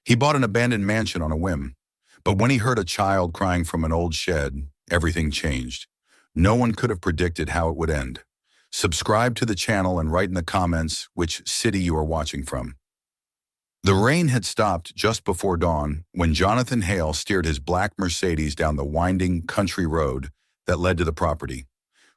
He bought an abandoned mansion on a whim, but when he heard a child crying from an old shed, everything changed. No one could have predicted how it would end. Subscribe to the channel and write in the comments which city you are watching from. The rain had stopped just before dawn when Jonathan Hale steered his black Mercedes down the winding country road that led to the property.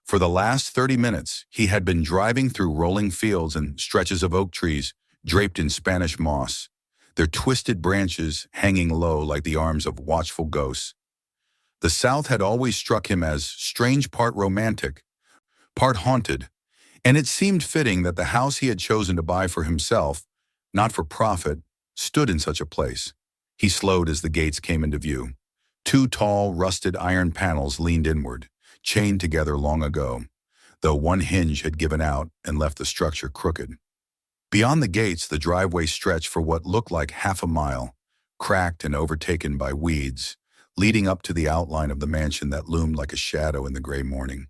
For the last 30 minutes, he had been driving through rolling fields and stretches of oak trees draped in Spanish moss, their twisted branches hanging low like the arms of watchful ghosts. The South had always struck him as strange, part romantic, part haunted, and it seemed fitting that the house he had chosen to buy for himself, not for profit, stood in such a place. He slowed as the gates came into view. Two tall, rusted iron panels leaned inward, chained together long ago, though one hinge had given out and left the structure crooked. Beyond the gates, the driveway stretched for what looked like half a mile, cracked and overtaken by weeds, leading up to the outline of the mansion that loomed like a shadow in the gray morning.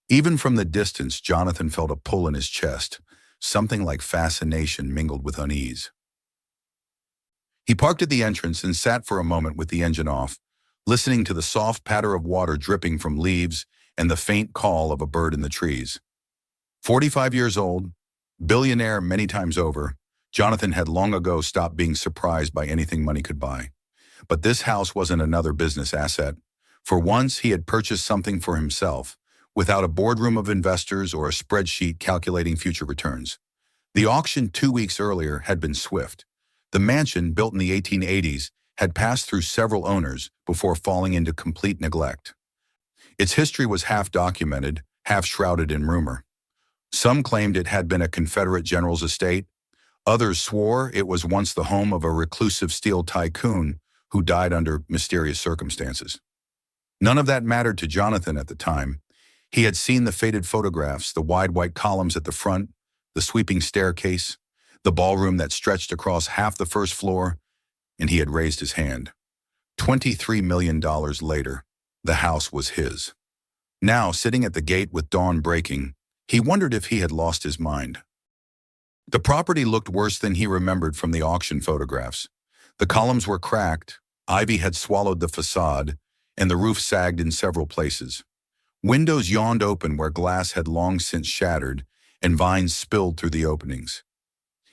Even from the distance, Jonathan felt a pull in his chest, something like fascination mingled with unease. He parked at the entrance and sat for a moment with the engine off, listening to the soft patter of water dripping from leaves and the faint call of a bird in the trees. 45 years old, billionaire many times over, Jonathan had long ago stopped being surprised by anything money could buy. But this house wasn't another business asset. For once, he had purchased something for himself, without a boardroom of investors or a spreadsheet calculating future returns. The auction 2 weeks earlier had been swift. The mansion, built in the 1880s, had passed through several owners before falling into complete neglect. Its history was half documented, half shrouded in rumor. Some claimed it had been a Confederate general's estate. Others swore it was once the home of a reclusive steel tycoon who died under mysterious circumstances. None of that mattered to Jonathan at the time. He had seen the faded photographs, the wide white columns at the front, the sweeping staircase, the ballroom that stretched across half the first floor, and he had raised his hand. $23 million later, the house was his. Now, sitting at the gate with dawn breaking, he wondered if he had lost his mind. The property looked worse than he remembered from the auction photographs. The columns were cracked, ivy had swallowed the facade, and the roof sagged in several places. Windows yawned open where glass had long since shattered, and vines spilled through the openings.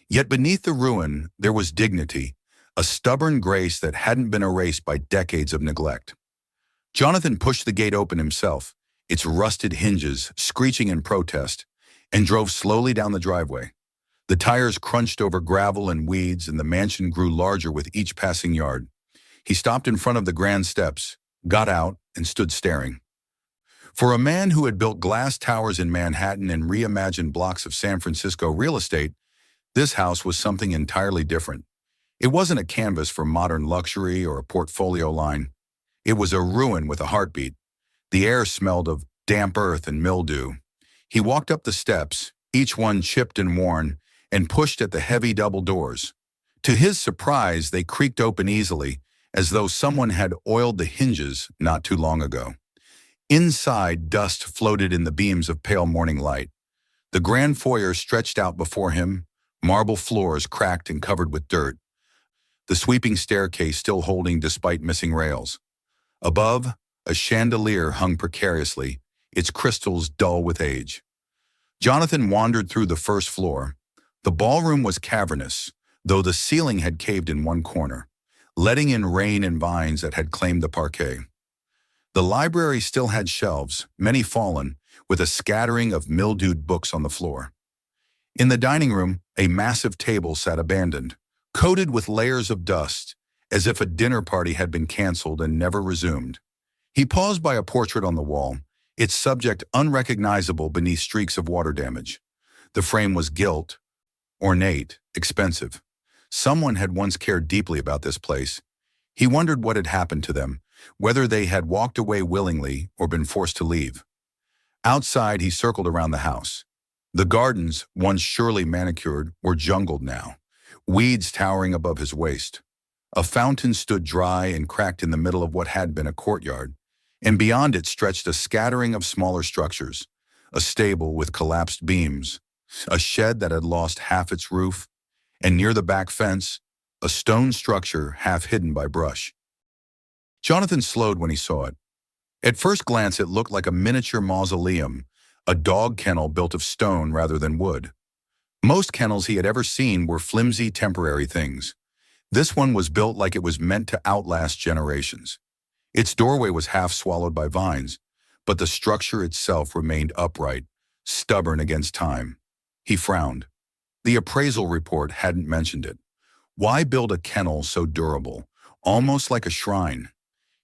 Yet beneath the ruin, there was dignity, a stubborn grace that hadn't been erased by decades of neglect. Jonathan pushed the gate open himself, its rusted hinges screeching in protest, and drove slowly down the driveway. The tires crunched over gravel and weeds, and the mansion grew larger with each passing yard. He stopped in front of the grand steps, got out, and stood staring. For a man who had built glass towers in Manhattan and reimagined blocks of San Francisco real estate, this house was something entirely different. It wasn't a canvas for modern luxury or a portfolio line. It was a ruin with a heartbeat. The air smelled of damp earth and mildew. He walked up the steps, each one chipped and worn, and pushed at the heavy double doors. To his surprise, they creaked open easily, as though someone had oiled the hinges not too long ago. Inside, dust floated in the beams of pale morning light. The grand foyer stretched out before him, marble floors cracked and covered with dirt, the sweeping staircase still holding despite missing rails. Above, a chandelier hung precariously, its crystals dull with age. Jonathan wandered through the first floor. The ballroom was cavernous, though the ceiling had caved in one corner, letting in rain and vines that had claimed the parquet. The library still had shelves, many fallen, with a scattering of mildewed books on the floor. In the dining room, a massive table sat abandoned, coated with layers of dust, as if a dinner party had been canceled and never resumed. He paused by a portrait on the wall, its subject unrecognizable beneath streaks of water damage. The frame was gilt, ornate, expensive. Someone had once cared deeply about this place. He wondered what had happened to them, whether they had walked away willingly or been forced to leave. Outside, he circled around the house. The gardens, once surely manicured, were jungled now, weeds towering above his waist. A fountain stood dry and cracked in the middle of what had been a courtyard, and beyond it stretched a scattering of smaller structures, a stable with collapsed beams, a shed that had lost half its roof, and near the back fence, a stone structure half hidden by brush. Jonathan slowed when he saw it. At first glance, it looked like a miniature mausoleum, a dog kennel built of stone rather than wood. Most kennels he had ever seen were flimsy, temporary things. This one was built like it was meant to outlast generations. Its doorway was half swallowed by vines, but the structure itself remained upright, stubborn against time. He frowned. The appraisal report hadn't mentioned it. Why build a kennel so durable, almost like a shrine?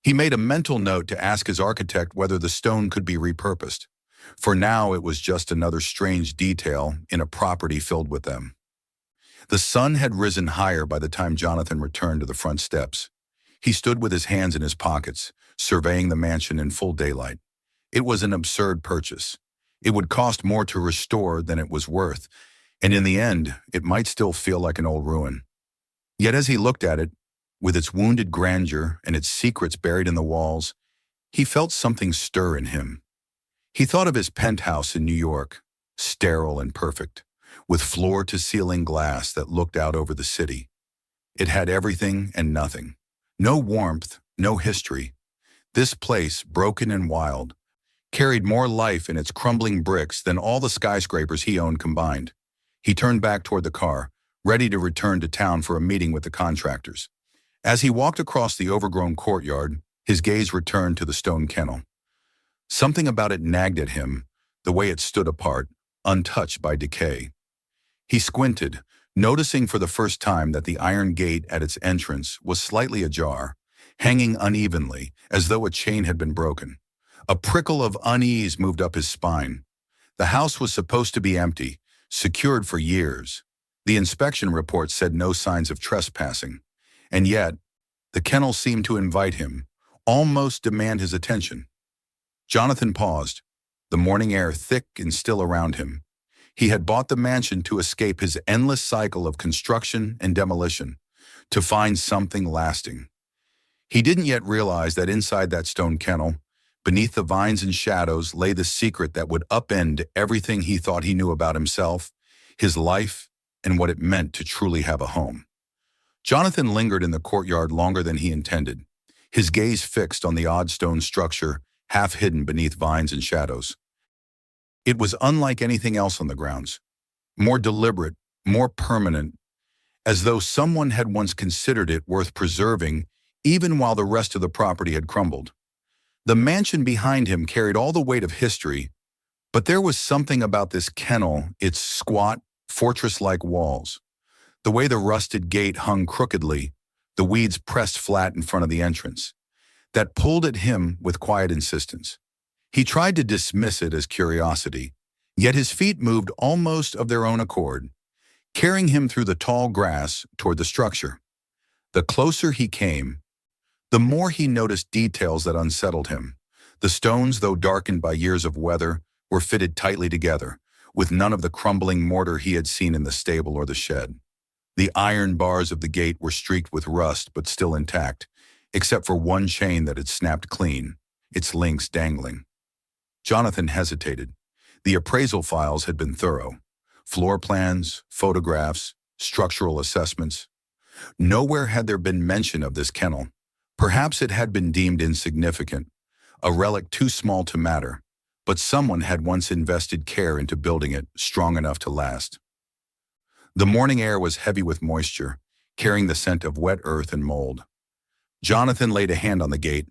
He made a mental note to ask his architect whether the stone could be repurposed. For now, it was just another strange detail in a property filled with them. The sun had risen higher by the time Jonathan returned to the front steps. He stood with his hands in his pockets, surveying the mansion in full daylight. It was an absurd purchase. It would cost more to restore than it was worth, and in the end, it might still feel like an old ruin. Yet as he looked at it, with its wounded grandeur and its secrets buried in the walls, he felt something stir in him. He thought of his penthouse in New York, sterile and perfect, with floor-to-ceiling glass that looked out over the city. It had everything and nothing. No warmth, no history. This place, broken and wild, carried more life in its crumbling bricks than all the skyscrapers he owned combined. He turned back toward the car, ready to return to town for a meeting with the contractors. As he walked across the overgrown courtyard, his gaze returned to the stone kennel. Something about it nagged at him, the way it stood apart, untouched by decay. He squinted, noticing for the first time that the iron gate at its entrance was slightly ajar, hanging unevenly, as though a chain had been broken. A prickle of unease moved up his spine. The house was supposed to be empty, secured for years. The inspection report said no signs of trespassing. And yet, the kennel seemed to invite him, almost demand his attention. Jonathan paused, the morning air thick and still around him. He had bought the mansion to escape his endless cycle of construction and demolition, to find something lasting. He didn't yet realize that inside that stone kennel, beneath the vines and shadows, lay the secret that would upend everything he thought he knew about himself, his life, and what it meant to truly have a home. Jonathan lingered in the courtyard longer than he intended, his gaze fixed on the odd stone structure half hidden beneath vines and shadows. It was unlike anything else on the grounds, more deliberate, more permanent, as though someone had once considered it worth preserving even while the rest of the property had crumbled. The mansion behind him carried all the weight of history, but there was something about this kennel, its squat, fortress-like walls, the way the rusted gate hung crookedly, the weeds pressed flat in front of the entrance, that pulled at him with quiet insistence. He tried to dismiss it as curiosity, yet his feet moved almost of their own accord, carrying him through the tall grass toward the structure. The closer he came, the more he noticed details that unsettled him. The stones, though darkened by years of weather, were fitted tightly together, with none of the crumbling mortar he had seen in the stable or the shed. The iron bars of the gate were streaked with rust but still intact, except for one chain that had snapped clean, its links dangling. Jonathan hesitated. The appraisal files had been thorough. Floor plans, photographs, structural assessments. Nowhere had there been mention of this kennel. Perhaps it had been deemed insignificant, a relic too small to matter, but someone had once invested care into building it strong enough to last. The morning air was heavy with moisture, carrying the scent of wet earth and mold. Jonathan laid a hand on the gate.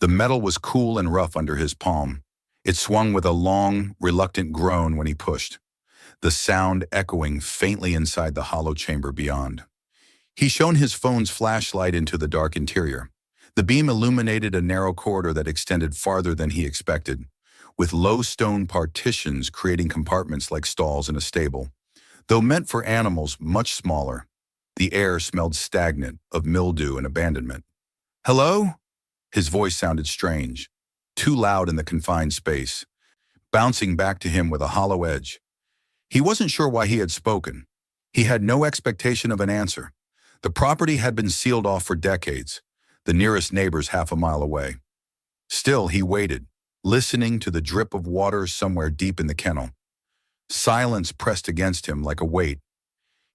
The metal was cool and rough under his palm. It swung with a long, reluctant groan when he pushed, the sound echoing faintly inside the hollow chamber beyond. He shone his phone's flashlight into the dark interior. The beam illuminated a narrow corridor that extended farther than he expected, with low stone partitions creating compartments like stalls in a stable. Though meant for animals much smaller, the air smelled stagnant of mildew and abandonment. "Hello?" His voice sounded strange, too loud in the confined space, bouncing back to him with a hollow edge. He wasn't sure why he had spoken. He had no expectation of an answer. The property had been sealed off for decades, the nearest neighbors half a mile away. Still, he waited, listening to the drip of water somewhere deep in the kennel. Silence pressed against him like a weight.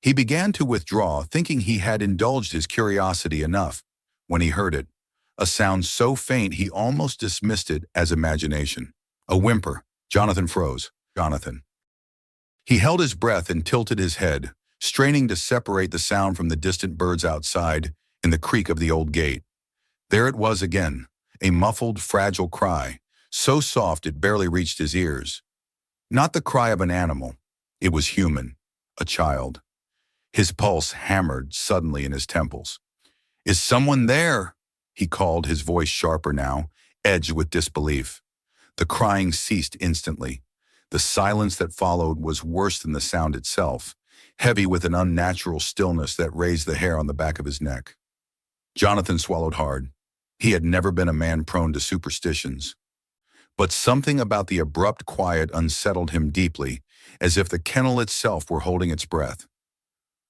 He began to withdraw, thinking he had indulged his curiosity enough, when he heard it, a sound so faint he almost dismissed it as imagination. A whimper. Jonathan froze. Jonathan. He held his breath and tilted his head, straining to separate the sound from the distant birds outside in the creak of the old gate. There it was again, a muffled, fragile cry, so soft it barely reached his ears. Not the cry of an animal. It was human, a child. His pulse hammered suddenly in his temples. "Is someone there?" he called, his voice sharper now, edged with disbelief. The crying ceased instantly. The silence that followed was worse than the sound itself, heavy with an unnatural stillness that raised the hair on the back of his neck. Jonathan swallowed hard. He had never been a man prone to superstitions. But something about the abrupt quiet unsettled him deeply, as if the kennel itself were holding its breath.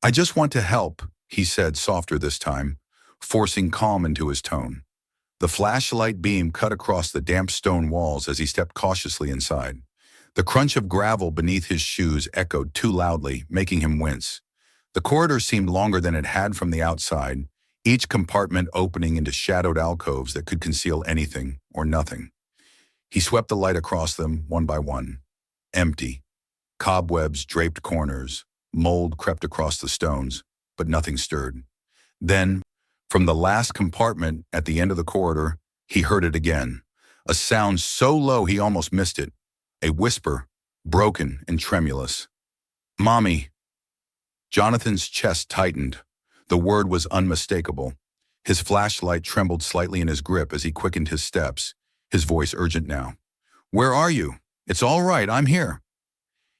"I just want to help," he said, softer this time, forcing calm into his tone. The flashlight beam cut across the damp stone walls as he stepped cautiously inside. The crunch of gravel beneath his shoes echoed too loudly, making him wince. The corridor seemed longer than it had from the outside, each compartment opening into shadowed alcoves that could conceal anything or nothing. He swept the light across them, one by one. Empty. Cobwebs draped corners. Mold crept across the stones, but nothing stirred. Then, from the last compartment at the end of the corridor, he heard it again. A sound so low he almost missed it. A whisper, broken and tremulous. "Mommy." Jonathan's chest tightened. The word was unmistakable. His flashlight trembled slightly in his grip as he quickened his steps, his voice urgent now. "Where are you? It's all right, I'm here."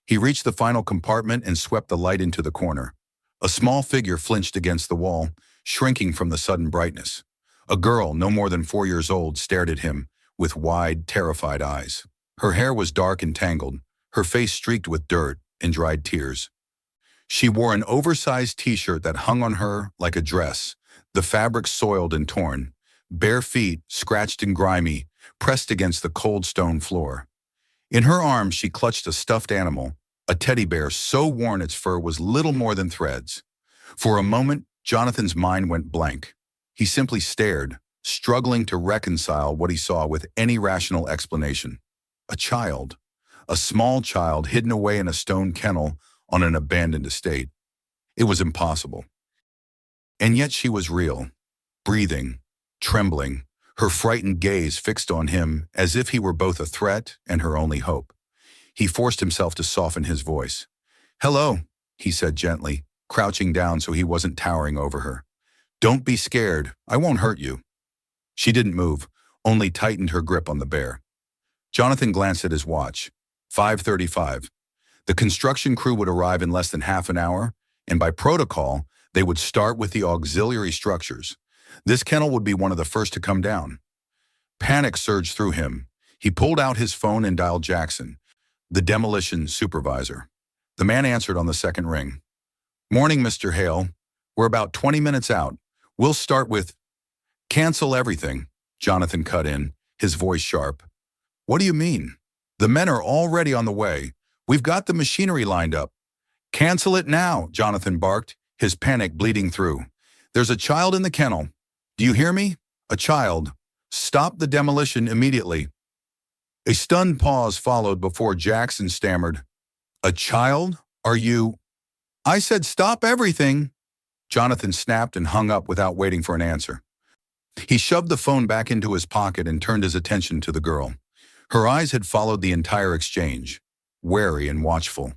He reached the final compartment and swept the light into the corner. A small figure flinched against the wall, shrinking from the sudden brightness. A girl, no more than 4 years old, stared at him with wide, terrified eyes. Her hair was dark and tangled, her face streaked with dirt and dried tears. She wore an oversized t-shirt that hung on her like a dress, the fabric soiled and torn, bare feet, scratched and grimy, pressed against the cold stone floor. In her arms she clutched a stuffed animal, a teddy bear so worn its fur was little more than threads. For a moment, Jonathan's mind went blank. He simply stared, struggling to reconcile what he saw with any rational explanation. A child. A small child hidden away in a stone kennel on an abandoned estate. It was impossible. And yet she was real, breathing, trembling, her frightened gaze fixed on him as if he were both a threat and her only hope. He forced himself to soften his voice. "Hello," he said gently, crouching down so he wasn't towering over her. "Don't be scared. I won't hurt you." She didn't move, only tightened her grip on the bear. Jonathan glanced at his watch. 5:35. The construction crew would arrive in less than half an hour, and by protocol, they would start with the auxiliary structures. This kennel would be one of the first to come down. Panic surged through him. He pulled out his phone and dialed Jackson, the demolition supervisor. The man answered on the second ring. "Morning, Mr. Hale. We're about 20 minutes out. We'll start with—" "Cancel everything," Jonathan cut in, his voice sharp. "What do you mean? The men are already on the way. We've got the machinery lined up." "Cancel it now," Jonathan barked, his panic bleeding through. "There's a child in the kennel. Do you hear me? A child. Stop the demolition immediately." A stunned pause followed before Jackson stammered, "A child? Are you—" "I said stop everything." Jonathan snapped and hung up without waiting for an answer. He shoved the phone back into his pocket and turned his attention to the girl. Her eyes had followed the entire exchange, wary and watchful.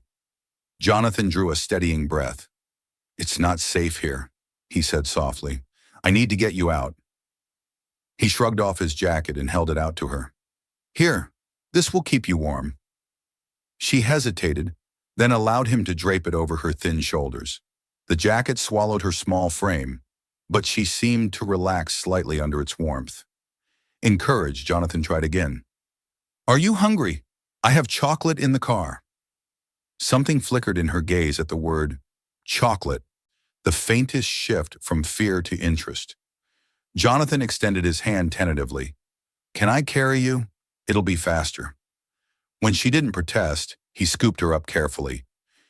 Jonathan drew a steadying breath. "It's not safe here," he said softly. "I need to get you out." He shrugged off his jacket and held it out to her. "Here, this will keep you warm." She hesitated, then allowed him to drape it over her thin shoulders. The jacket swallowed her small frame, but she seemed to relax slightly under its warmth. Encouraged, Jonathan tried again. "Are you hungry? I have chocolate in the car." Something flickered in her gaze at the word chocolate, the faintest shift from fear to interest. Jonathan extended his hand tentatively. "Can I carry you? It'll be faster." When she didn't protest, he scooped her up carefully.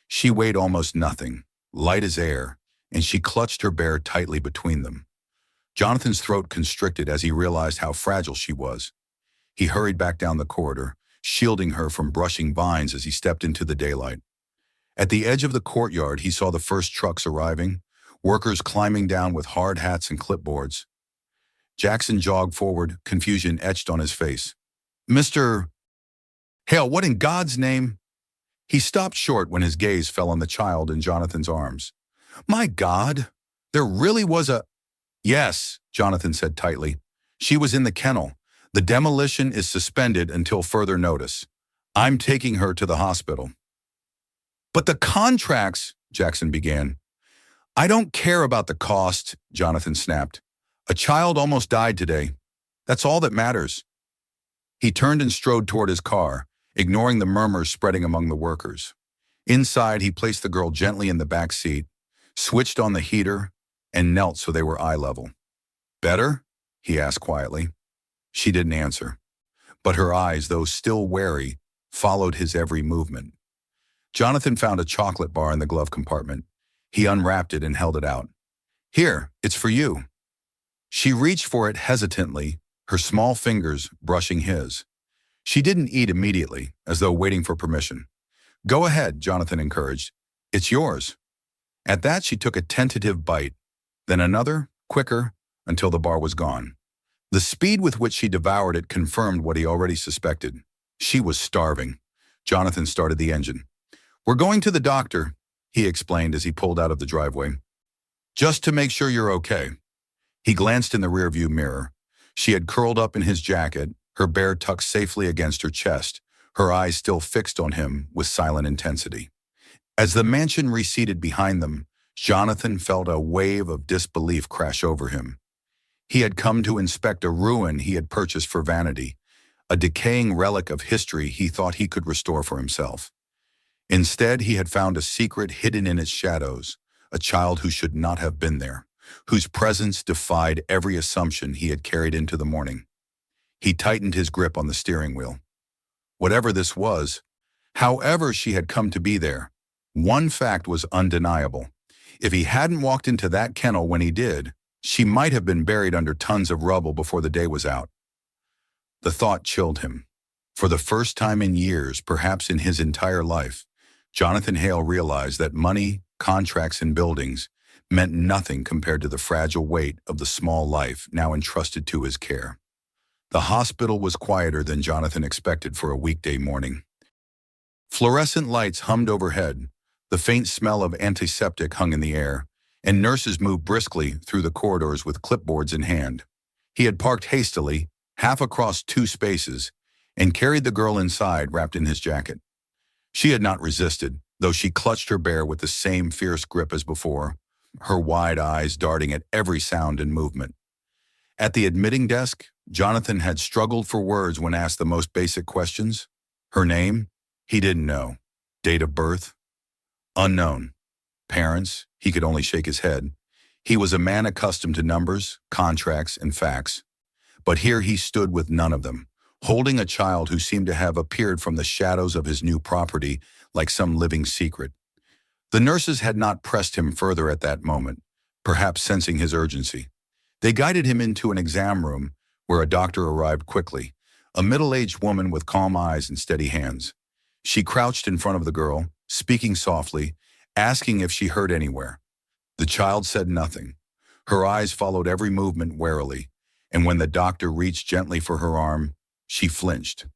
She weighed almost nothing, light as air, and she clutched her bear tightly between them. Jonathan's throat constricted as he realized how fragile she was. He hurried back down the corridor, shielding her from brushing vines as he stepped into the daylight. At the edge of the courtyard, he saw the first trucks arriving, workers climbing down with hard hats and clipboards. Jackson jogged forward, confusion etched on his face. "Mr. Hale, what in God's name?" He stopped short when his gaze fell on the child in Jonathan's arms. "My God, there really was a—" "Yes," Jonathan said tightly. "She was in the kennel. The demolition is suspended until further notice. I'm taking her to the hospital." "But the contracts," Jackson began. "I don't care about the cost," Jonathan snapped. "A child almost died today. That's all that matters." He turned and strode toward his car, ignoring the murmurs spreading among the workers. Inside, he placed the girl gently in the back seat, switched on the heater, and knelt so they were eye level. "Better?" he asked quietly. She didn't answer, but her eyes, though still wary, followed his every movement. Jonathan found a chocolate bar in the glove compartment. He unwrapped it and held it out. "Here, it's for you." She reached for it hesitantly, her small fingers brushing his. She didn't eat immediately, as though waiting for permission. "Go ahead," Jonathan encouraged. "It's yours." At that, she took a tentative bite, then another, quicker, until the bar was gone. The speed with which she devoured it confirmed what he already suspected. She was starving. Jonathan started the engine. "We're going to the doctor," he explained as he pulled out of the driveway. "Just to make sure you're okay." He glanced in the rearview mirror. She had curled up in his jacket, her bear tucked safely against her chest, her eyes still fixed on him with silent intensity. As the mansion receded behind them, Jonathan felt a wave of disbelief crash over him. He had come to inspect a ruin he had purchased for vanity, a decaying relic of history he thought he could restore for himself. Instead, he had found a secret hidden in its shadows, a child who should not have been there, whose presence defied every assumption he had carried into the morning. He tightened his grip on the steering wheel. Whatever this was, however she had come to be there, one fact was undeniable. If he hadn't walked into that kennel when he did, she might have been buried under tons of rubble before the day was out. The thought chilled him. For the first time in years, perhaps in his entire life, Jonathan Hale realized that money, contracts, and buildings meant nothing compared to the fragile weight of the small life now entrusted to his care. The hospital was quieter than Jonathan expected for a weekday morning. Fluorescent lights hummed overhead, the faint smell of antiseptic hung in the air, and nurses moved briskly through the corridors with clipboards in hand. He had parked hastily, half across two spaces, and carried the girl inside wrapped in his jacket. She had not resisted, though she clutched her bear with the same fierce grip as before, her wide eyes darting at every sound and movement. At the admitting desk, Jonathan had struggled for words when asked the most basic questions. Her name? He didn't know. Date of birth? Unknown. Parents? He could only shake his head. He was a man accustomed to numbers, contracts, and facts. But here he stood with none of them, holding a child who seemed to have appeared from the shadows of his new property like some living secret. The nurses had not pressed him further at that moment, perhaps sensing his urgency. They guided him into an exam room where a doctor arrived quickly, a middle-aged woman with calm eyes and steady hands. She crouched in front of the girl, speaking softly, asking if she hurt anywhere. The child said nothing. Her eyes followed every movement warily, and when the doctor reached gently for her arm, she flinched.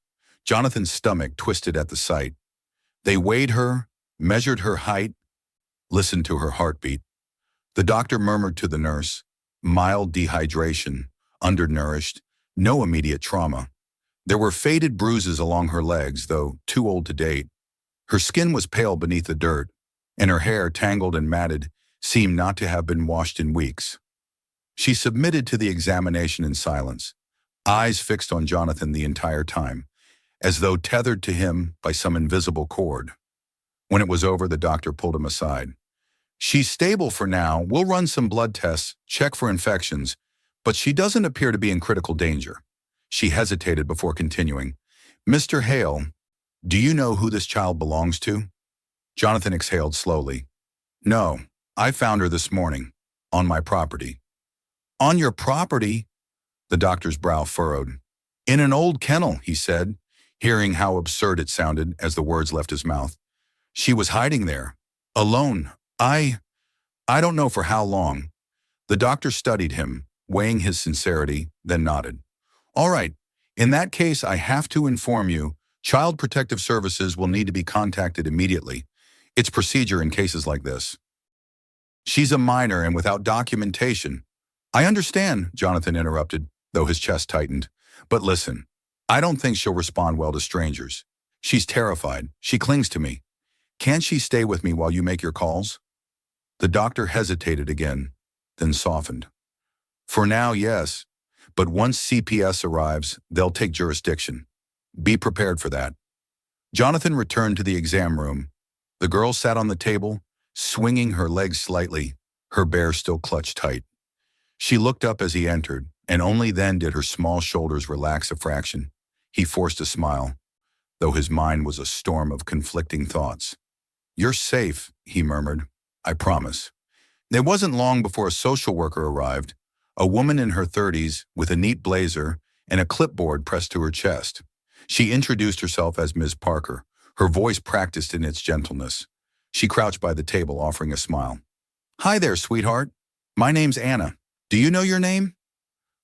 Jonathan's stomach twisted at the sight. They weighed her, measured her height, listened to her heartbeat. The doctor murmured to the nurse, mild dehydration, undernourished, no immediate trauma. There were faded bruises along her legs, though too old to date. Her skin was pale beneath the dirt, and her hair, tangled and matted, seemed not to have been washed in weeks. She submitted to the examination in silence, eyes fixed on Jonathan the entire time, as though tethered to him by some invisible cord. When it was over, the doctor pulled him aside. "She's stable for now. We'll run some blood tests, check for infections, but she doesn't appear to be in critical danger." She hesitated before continuing. "Mr. Hale, do you know who this child belongs to?" Jonathan exhaled slowly. No, I found her this morning, on my property. On your property? The doctor's brow furrowed. In an old kennel, he said, hearing how absurd it sounded as the words left his mouth. She was hiding there, alone. I don't know for how long. The doctor studied him, weighing his sincerity, then nodded. All right, in that case, I have to inform you, Child Protective Services will need to be contacted immediately. It's procedure in cases like this. She's a minor and without documentation. I understand, Jonathan interrupted, though his chest tightened. But listen, I don't think she'll respond well to strangers. She's terrified. She clings to me. Can't she stay with me while you make your calls? The doctor hesitated again, then softened. For now, yes. But once CPS arrives, they'll take jurisdiction. Be prepared for that. Jonathan returned to the exam room. The girl sat on the table, swinging her legs slightly, her bear still clutched tight. She looked up as he entered, and only then did her small shoulders relax a fraction. He forced a smile, though his mind was a storm of conflicting thoughts. You're safe, he murmured. I promise. It wasn't long before a social worker arrived, a woman in her 30s with a neat blazer and a clipboard pressed to her chest. She introduced herself as Ms. Parker, her voice practiced in its gentleness. She crouched by the table, offering a smile. Hi there, sweetheart. My name's Anna. Do you know your name?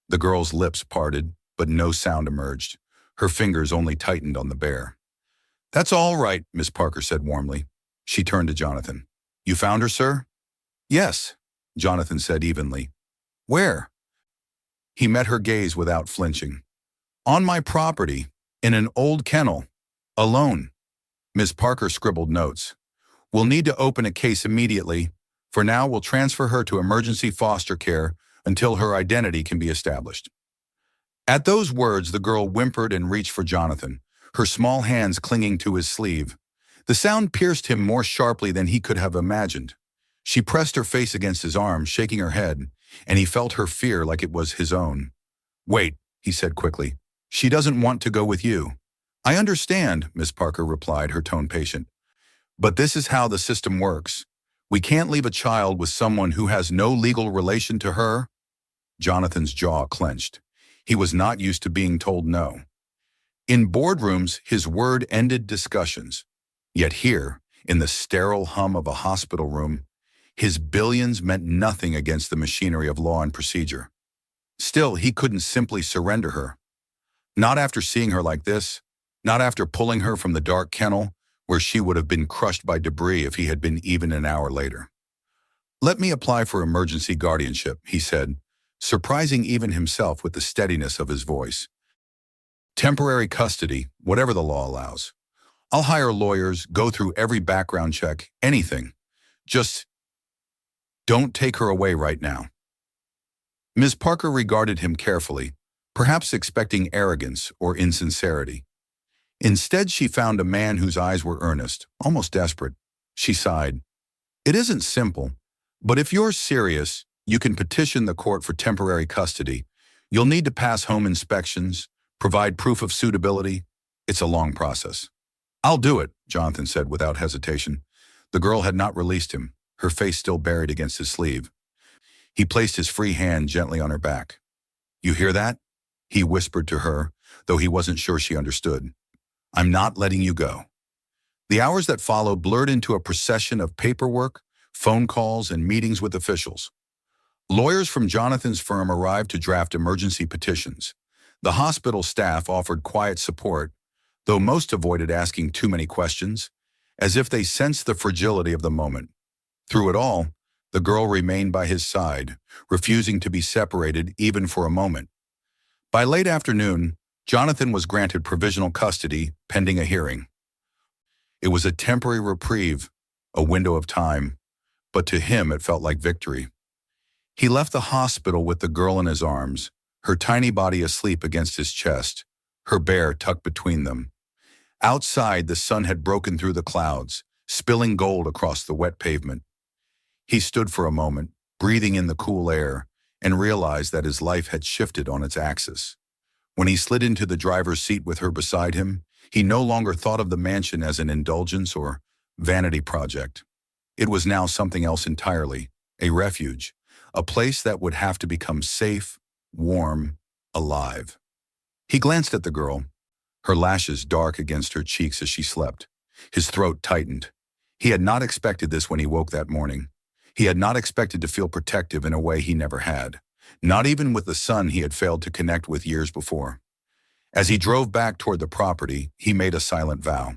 The girl's lips parted, but no sound emerged. Her fingers only tightened on the bear. That's all right, Miss Parker said warmly. She turned to Jonathan. You found her, sir? Yes, Jonathan said evenly. Where? He met her gaze without flinching. On my property, in an old kennel, alone. Miss Parker scribbled notes. We'll need to open a case immediately. For now, we'll transfer her to emergency foster care until her identity can be established. At those words, the girl whimpered and reached for Jonathan, her small hands clinging to his sleeve. The sound pierced him more sharply than he could have imagined. She pressed her face against his arm, shaking her head, and he felt her fear like it was his own. Wait, he said quickly. She doesn't want to go with you. I understand, Miss Parker replied, her tone patient. But this is how the system works. We can't leave a child with someone who has no legal relation to her. Jonathan's jaw clenched. He was not used to being told no. In boardrooms, his word ended discussions. Yet here, in the sterile hum of a hospital room, his billions meant nothing against the machinery of law and procedure. Still, he couldn't simply surrender her. Not after seeing her like this, not after pulling her from the dark kennel, where she would have been crushed by debris if he had been even an hour later. Let me apply for emergency guardianship, he said, surprising even himself with the steadiness of his voice. Temporary custody, whatever the law allows. I'll hire lawyers, go through every background check, anything. Just don't take her away right now. Ms. Parker regarded him carefully, perhaps expecting arrogance or insincerity. Instead, she found a man whose eyes were earnest, almost desperate. She sighed. It isn't simple, but if you're serious, you can petition the court for temporary custody. You'll need to pass home inspections, provide proof of suitability. It's a long process. I'll do it, Jonathan said without hesitation. The girl had not released him, her face still buried against his sleeve. He placed his free hand gently on her back. You hear that? He whispered to her, though he wasn't sure she understood. I'm not letting you go. The hours that followed blurred into a procession of paperwork, phone calls, and meetings with officials. Lawyers from Jonathan's firm arrived to draft emergency petitions. The hospital staff offered quiet support, though most avoided asking too many questions, as if they sensed the fragility of the moment. Through it all, the girl remained by his side, refusing to be separated even for a moment. By late afternoon, Jonathan was granted provisional custody pending a hearing. It was a temporary reprieve, a window of time, but to him it felt like victory. He left the hospital with the girl in his arms, her tiny body asleep against his chest, her bear tucked between them. Outside, the sun had broken through the clouds, spilling gold across the wet pavement. He stood for a moment, breathing in the cool air, and realized that his life had shifted on its axis. When he slid into the driver's seat with her beside him, he no longer thought of the mansion as an indulgence or vanity project. It was now something else entirely, a refuge, a place that would have to become safe, warm, alive. He glanced at the girl, her lashes dark against her cheeks as she slept. His throat tightened. He had not expected this when he woke that morning. He had not expected to feel protective in a way he never had, not even with the son he had failed to connect with years before. As he drove back toward the property, he made a silent vow.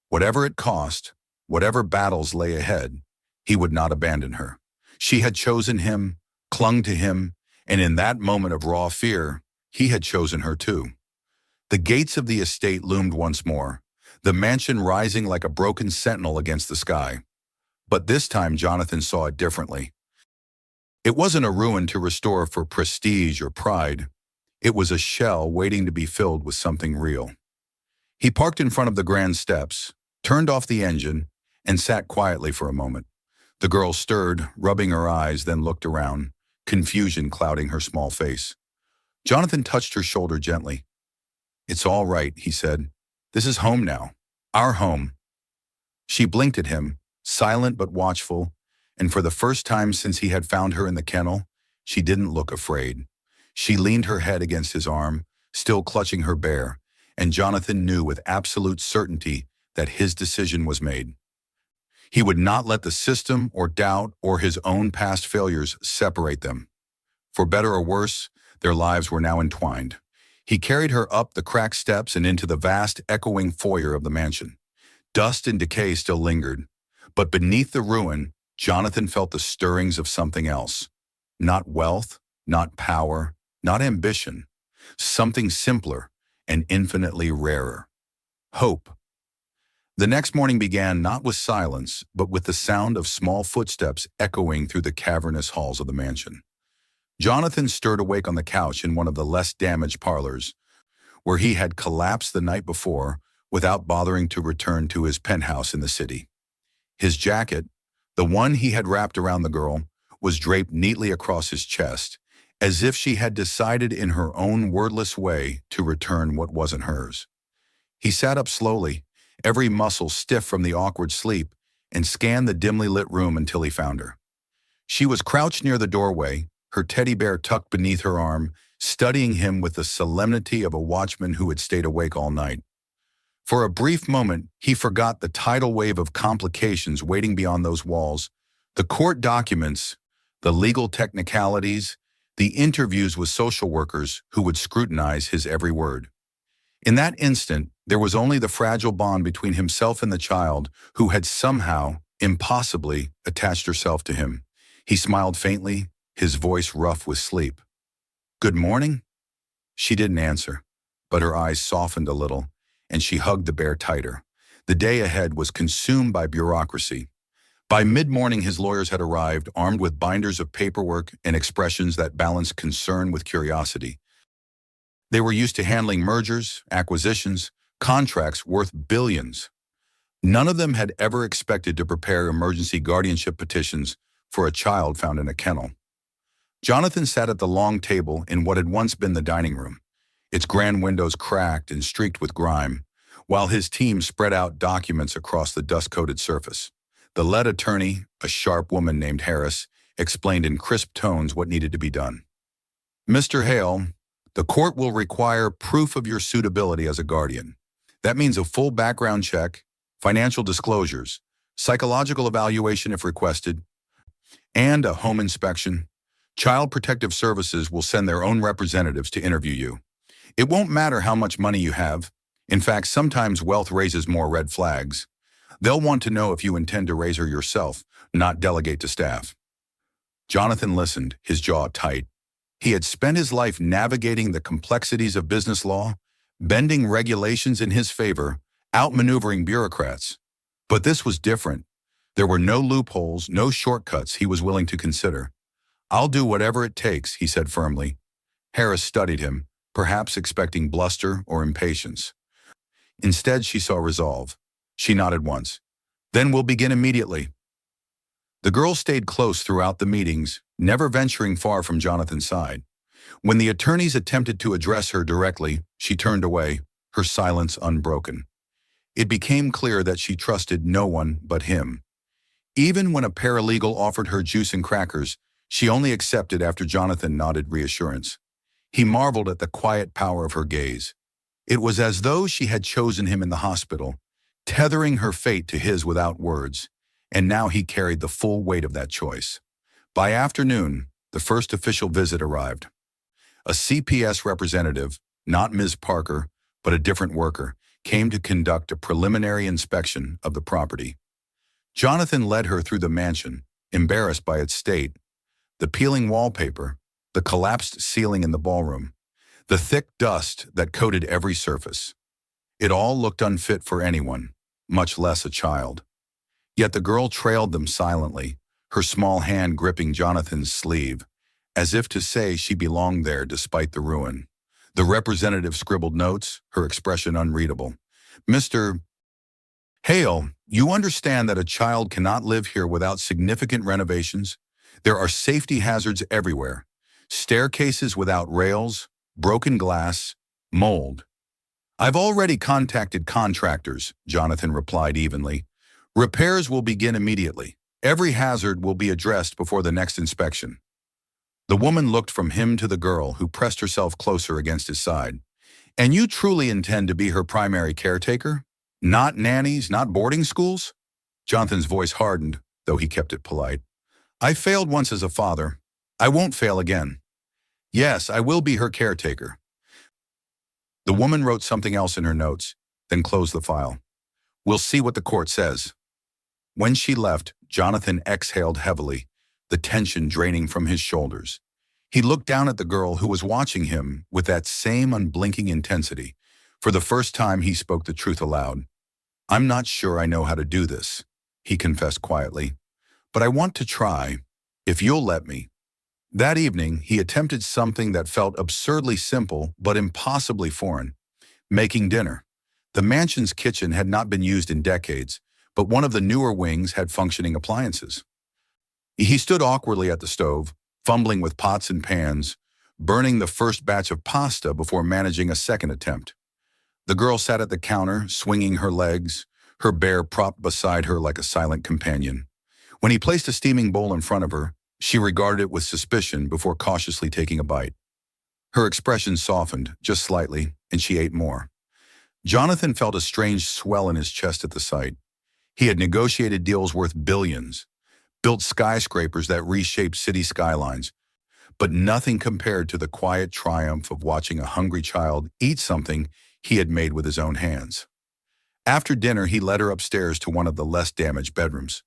Whatever it cost, whatever battles lay ahead, he would not abandon her. She had chosen him, clung to him, and in that moment of raw fear, he had chosen her too. The gates of the estate loomed once more, the mansion rising like a broken sentinel against the sky. But this time Jonathan saw it differently. It wasn't a ruin to restore for prestige or pride. It was a shell waiting to be filled with something real. He parked in front of the grand steps, turned off the engine, and sat quietly for a moment. The girl stirred, rubbing her eyes, then looked around, confusion clouding her small face. Jonathan touched her shoulder gently. "It's all right," he said. "This is home now. Our home." She blinked at him, silent but watchful, and for the first time since he had found her in the kennel, she didn't look afraid. She leaned her head against his arm, still clutching her bear, and Jonathan knew with absolute certainty that his decision was made. He would not let the system or doubt or his own past failures separate them. For better or worse, their lives were now entwined. He carried her up the cracked steps and into the vast, echoing foyer of the mansion. Dust and decay still lingered, but beneath the ruin, Jonathan felt the stirrings of something else. Not wealth, not power, not ambition. Something simpler and infinitely rarer. Hope. The next morning began not with silence, but with the sound of small footsteps echoing through the cavernous halls of the mansion. Jonathan stirred awake on the couch in one of the less damaged parlors, where he had collapsed the night before without bothering to return to his penthouse in the city. His jacket, the one he had wrapped around the girl, was draped neatly across his chest, as if she had decided in her own wordless way to return what wasn't hers. He sat up slowly, every muscle stiff from the awkward sleep, and scanned the dimly lit room until he found her. She was crouched near the doorway, her teddy bear tucked beneath her arm, studying him with the solemnity of a watchman who had stayed awake all night. For a brief moment, he forgot the tidal wave of complications waiting beyond those walls, the court documents, the legal technicalities, the interviews with social workers who would scrutinize his every word. In that instant, there was only the fragile bond between himself and the child who had somehow, impossibly, attached herself to him. He smiled faintly, his voice rough with sleep. "Good morning?" She didn't answer, but her eyes softened a little, and she hugged the bear tighter. The day ahead was consumed by bureaucracy. By mid-morning, his lawyers had arrived, armed with binders of paperwork and expressions that balanced concern with curiosity. They were used to handling mergers, acquisitions, contracts worth billions. None of them had ever expected to prepare emergency guardianship petitions for a child found in a kennel. Jonathan sat at the long table in what had once been the dining room, its grand windows cracked and streaked with grime, while his team spread out documents across the dust-coated surface. The lead attorney, a sharp woman named Harris, explained in crisp tones what needed to be done. "Mr. Hale, the court will require proof of your suitability as a guardian. That means a full background check, financial disclosures, psychological evaluation if requested, and a home inspection. Child Protective Services will send their own representatives to interview you. It won't matter how much money you have. In fact, sometimes wealth raises more red flags. They'll want to know if you intend to raise her yourself, not delegate to staff." Jonathan listened, his jaw tight. He had spent his life navigating the complexities of business law, bending regulations in his favor, outmaneuvering bureaucrats. But this was different. There were no loopholes, no shortcuts he was willing to consider. "I'll do whatever it takes," he said firmly. Harris studied him, perhaps expecting bluster or impatience. Instead, she saw resolve. She nodded once. "Then we'll begin immediately." The girl stayed close throughout the meetings, never venturing far from Jonathan's side. When the attorneys attempted to address her directly, she turned away, her silence unbroken. It became clear that she trusted no one but him. Even when a paralegal offered her juice and crackers, she only accepted after Jonathan nodded reassurance. He marveled at the quiet power of her gaze. It was as though she had chosen him in the hospital, tethering her fate to his without words, and now he carried the full weight of that choice. By afternoon, the first official visit arrived. A CPS representative, not Ms. Parker, but a different worker, came to conduct a preliminary inspection of the property. Jonathan led her through the mansion, embarrassed by its state, the peeling wallpaper, the collapsed ceiling in the ballroom, the thick dust that coated every surface. It all looked unfit for anyone, much less a child. Yet the girl trailed them silently, her small hand gripping Jonathan's sleeve, as if to say she belonged there despite the ruin. The representative scribbled notes, her expression unreadable. Mr. Hale, you understand that a child cannot live here without significant renovations? There are safety hazards everywhere. Staircases without rails, broken glass, mold. I've already contacted contractors, Jonathan replied evenly. Repairs will begin immediately. Every hazard will be addressed before the next inspection. The woman looked from him to the girl, who pressed herself closer against his side. And you truly intend to be her primary caretaker? Not nannies, not boarding schools? Jonathan's voice hardened, though he kept it polite. I failed once as a father. I won't fail again. Yes, I will be her caretaker. The woman wrote something else in her notes, then closed the file. We'll see what the court says. When she left, Jonathan exhaled heavily, the tension draining from his shoulders. He looked down at the girl who was watching him with that same unblinking intensity. For the first time, he spoke the truth aloud. I'm not sure I know how to do this, he confessed quietly, but I want to try, if you'll let me. That evening, he attempted something that felt absurdly simple but impossibly foreign: making dinner. The mansion's kitchen had not been used in decades, but one of the newer wings had functioning appliances. He stood awkwardly at the stove, fumbling with pots and pans, burning the first batch of pasta before managing a second attempt. The girl sat at the counter, swinging her legs, her bear propped beside her like a silent companion. When he placed a steaming bowl in front of her, she regarded it with suspicion before cautiously taking a bite. Her expression softened, just slightly, and she ate more. Jonathan felt a strange swell in his chest at the sight. He had negotiated deals worth billions, built skyscrapers that reshaped city skylines, but nothing compared to the quiet triumph of watching a hungry child eat something he had made with his own hands. After dinner, he led her upstairs to one of the less damaged bedrooms.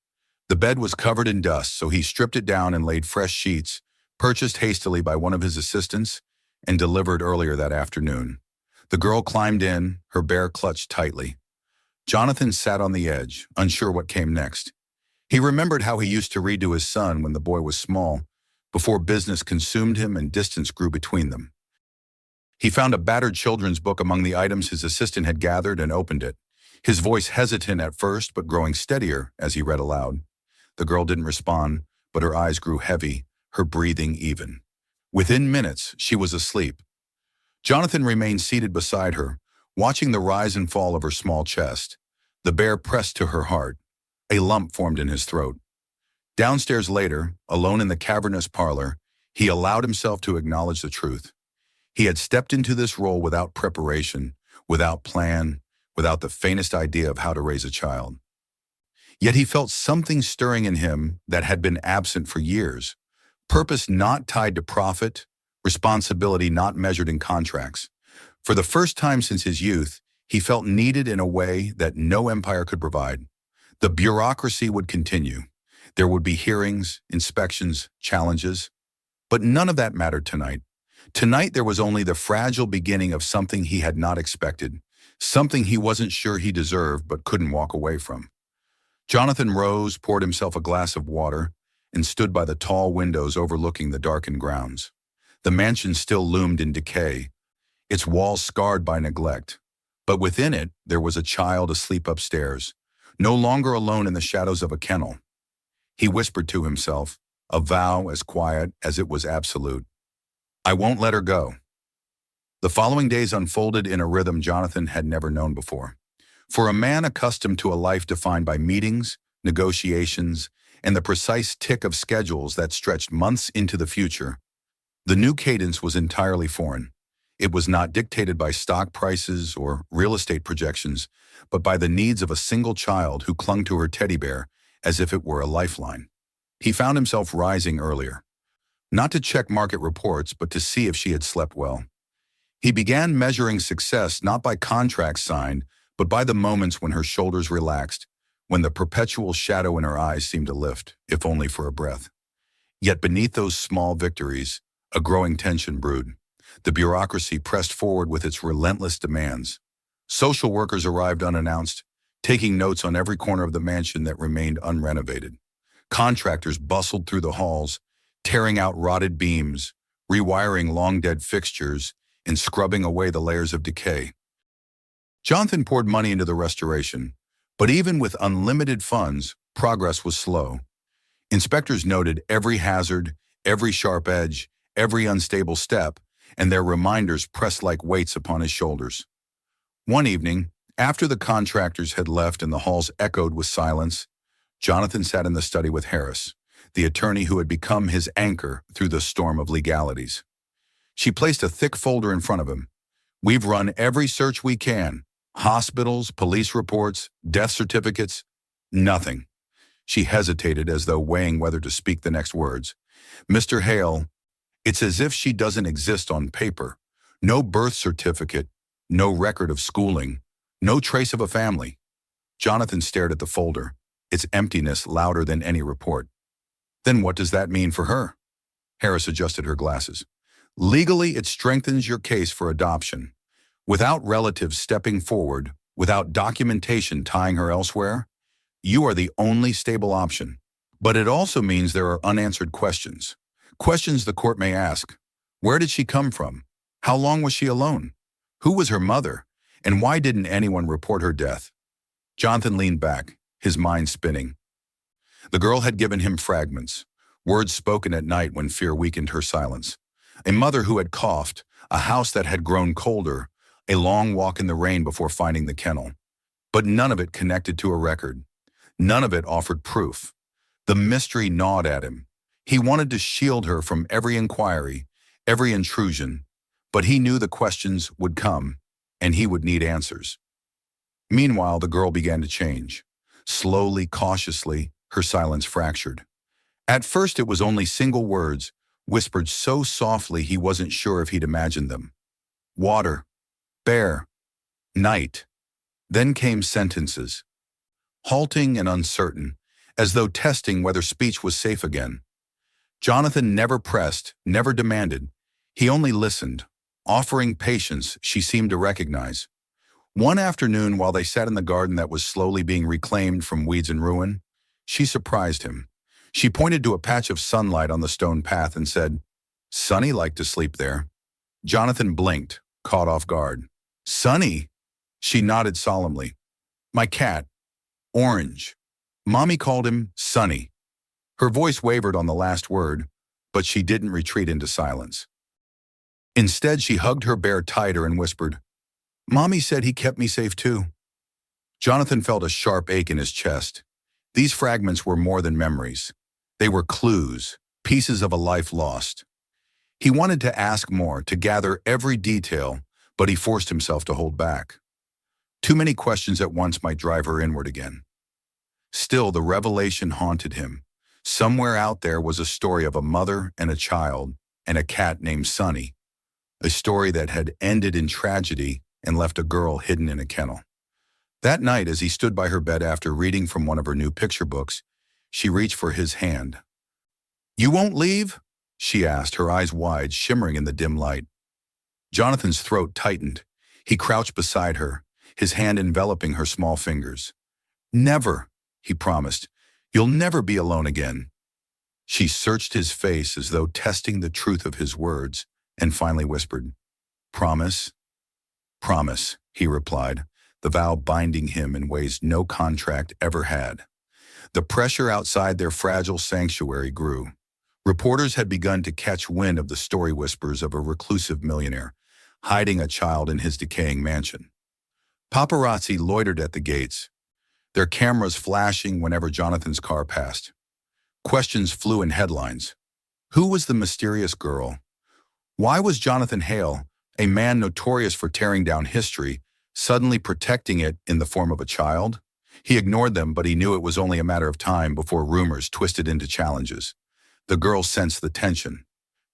The bed was covered in dust, so he stripped it down and laid fresh sheets, purchased hastily by one of his assistants and delivered earlier that afternoon. The girl climbed in, her bear clutched tightly. Jonathan sat on the edge, unsure what came next. He remembered how he used to read to his son when the boy was small, before business consumed him and distance grew between them. He found a battered children's book among the items his assistant had gathered and opened it, his voice hesitant at first but growing steadier as he read aloud. The girl didn't respond, but her eyes grew heavy, her breathing even. Within minutes, she was asleep. Jonathan remained seated beside her, watching the rise and fall of her small chest. The bear pressed to her heart. A lump formed in his throat. Downstairs later, alone in the cavernous parlor, he allowed himself to acknowledge the truth. He had stepped into this role without preparation, without plan, without the faintest idea of how to raise a child. Yet he felt something stirring in him that had been absent for years. Purpose not tied to profit, responsibility not measured in contracts. For the first time since his youth, he felt needed in a way that no empire could provide. The bureaucracy would continue. There would be hearings, inspections, challenges. But none of that mattered tonight. Tonight there was only the fragile beginning of something he had not expected, something he wasn't sure he deserved but couldn't walk away from. Jonathan rose, poured himself a glass of water, and stood by the tall windows overlooking the darkened grounds. The mansion still loomed in decay, its walls scarred by neglect. But within it, there was a child asleep upstairs, no longer alone in the shadows of a kennel. He whispered to himself, a vow as quiet as it was absolute. I won't let her go. The following days unfolded in a rhythm Jonathan had never known before. For a man accustomed to a life defined by meetings, negotiations, and the precise tick of schedules that stretched months into the future. The new cadence was entirely foreign. It was not dictated by stock prices or real estate projections, but by the needs of a single child who clung to her teddy bear as if it were a lifeline. He found himself rising earlier, not to check market reports, but to see if she had slept well. He began measuring success not by contracts signed, but by the moments when her shoulders relaxed, when the perpetual shadow in her eyes seemed to lift, if only for a breath. Yet beneath those small victories, a growing tension brewed. The bureaucracy pressed forward with its relentless demands. Social workers arrived unannounced, taking notes on every corner of the mansion that remained unrenovated. Contractors bustled through the halls, tearing out rotted beams, rewiring long-dead fixtures, and scrubbing away the layers of decay. Jonathan poured money into the restoration, but even with unlimited funds, progress was slow. Inspectors noted every hazard, every sharp edge, every unstable step, and their reminders pressed like weights upon his shoulders. One evening, after the contractors had left and the halls echoed with silence, Jonathan sat in the study with Harris, the attorney who had become his anchor through the storm of legalities. She placed a thick folder in front of him. "We've run every search we can. Hospitals, police reports, death certificates, nothing." She hesitated as though weighing whether to speak the next words. "Mr. Hale, it's as if she doesn't exist on paper. No birth certificate, no record of schooling, no trace of a family." Jonathan stared at the folder, its emptiness louder than any report. "Then what does that mean for her?" Harris adjusted her glasses. "Legally, it strengthens your case for adoption. Without relatives stepping forward, without documentation tying her elsewhere, you are the only stable option. But it also means there are unanswered questions. Questions the court may ask. Where did she come from? How long was she alone? Who was her mother? And why didn't anyone report her death?" Jonathan leaned back, his mind spinning. The girl had given him fragments, words spoken at night when fear weakened her silence. A mother who had coughed, a house that had grown colder, a long walk in the rain before finding the kennel. But none of it connected to a record. None of it offered proof. The mystery gnawed at him. He wanted to shield her from every inquiry, every intrusion, but he knew the questions would come, and he would need answers. Meanwhile, the girl began to change. Slowly, cautiously, her silence fractured. At first, it was only single words, whispered so softly he wasn't sure if he'd imagined them. Water, bear, night. Then came sentences, halting and uncertain, as though testing whether speech was safe again. Jonathan never pressed, never demanded. He only listened, offering patience she seemed to recognize. One afternoon, while they sat in the garden that was slowly being reclaimed from weeds and ruin, she surprised him. She pointed to a patch of sunlight on the stone path and said, "Sonny liked to sleep there." Jonathan blinked, caught off guard. "Sonny?" She nodded solemnly. "My cat, Orange. Mommy called him Sonny." Her voice wavered on the last word, but she didn't retreat into silence. Instead, she hugged her bear tighter and whispered, "Mommy said he kept me safe too." Jonathan felt a sharp ache in his chest. These fragments were more than memories. They were clues, pieces of a life lost. He wanted to ask more, to gather every detail, but he forced himself to hold back. Too many questions at once might drive her inward again. Still, the revelation haunted him. Somewhere out there was a story of a mother and a child and a cat named Sonny, a story that had ended in tragedy and left a girl hidden in a kennel. That night, as he stood by her bed after reading from one of her new picture books, she reached for his hand. "You won't leave?" she asked, her eyes wide, shimmering in the dim light. Jonathan's throat tightened. He crouched beside her, his hand enveloping her small fingers. "Never," he promised. "You'll never be alone again." She searched his face as though testing the truth of his words, and finally whispered, "Promise?" "Promise," he replied, the vow binding him in ways no contract ever had. The pressure outside their fragile sanctuary grew. Reporters had begun to catch wind of the story whispers of a reclusive millionaire, hiding a child in his decaying mansion. Paparazzi loitered at the gates, their cameras flashing whenever Jonathan's car passed. Questions flew in headlines. Who was the mysterious girl? Why was Jonathan Hale, a man notorious for tearing down history, suddenly protecting it in the form of a child? He ignored them, but he knew it was only a matter of time before rumors twisted into challenges. The girl sensed the tension.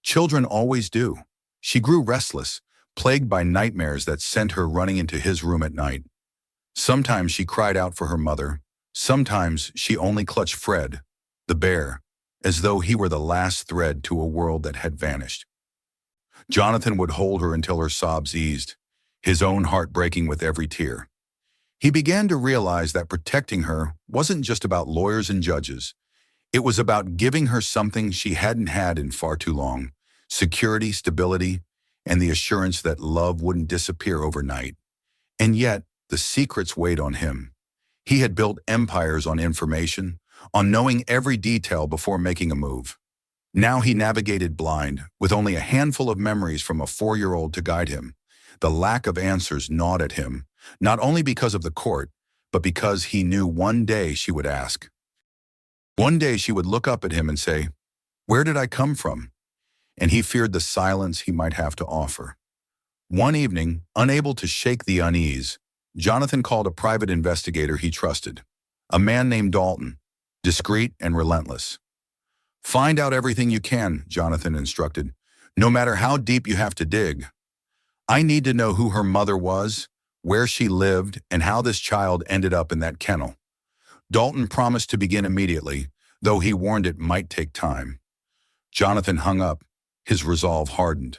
Children always do. She grew restless, plagued by nightmares that sent her running into his room at night. Sometimes she cried out for her mother. Sometimes she only clutched Fred, the bear, as though he were the last thread to a world that had vanished. Jonathan would hold her until her sobs eased, his own heart breaking with every tear. He began to realize that protecting her wasn't just about lawyers and judges. It was about giving her something she hadn't had in far too long: security, stability, and the assurance that love wouldn't disappear overnight. And yet, the secrets weighed on him. He had built empires on information, on knowing every detail before making a move. Now he navigated blind, with only a handful of memories from a 4-year-old to guide him. The lack of answers gnawed at him, not only because of the court, but because he knew one day she would ask. One day she would look up at him and say, "Where did I come from?" And he feared the silence he might have to offer. One evening, unable to shake the unease, Jonathan called a private investigator he trusted, a man named Dalton, discreet and relentless. "Find out everything you can," Jonathan instructed, "no matter how deep you have to dig. I need to know who her mother was, where she lived, and how this child ended up in that kennel." Dalton promised to begin immediately, though he warned it might take time. Jonathan hung up, his resolve hardened.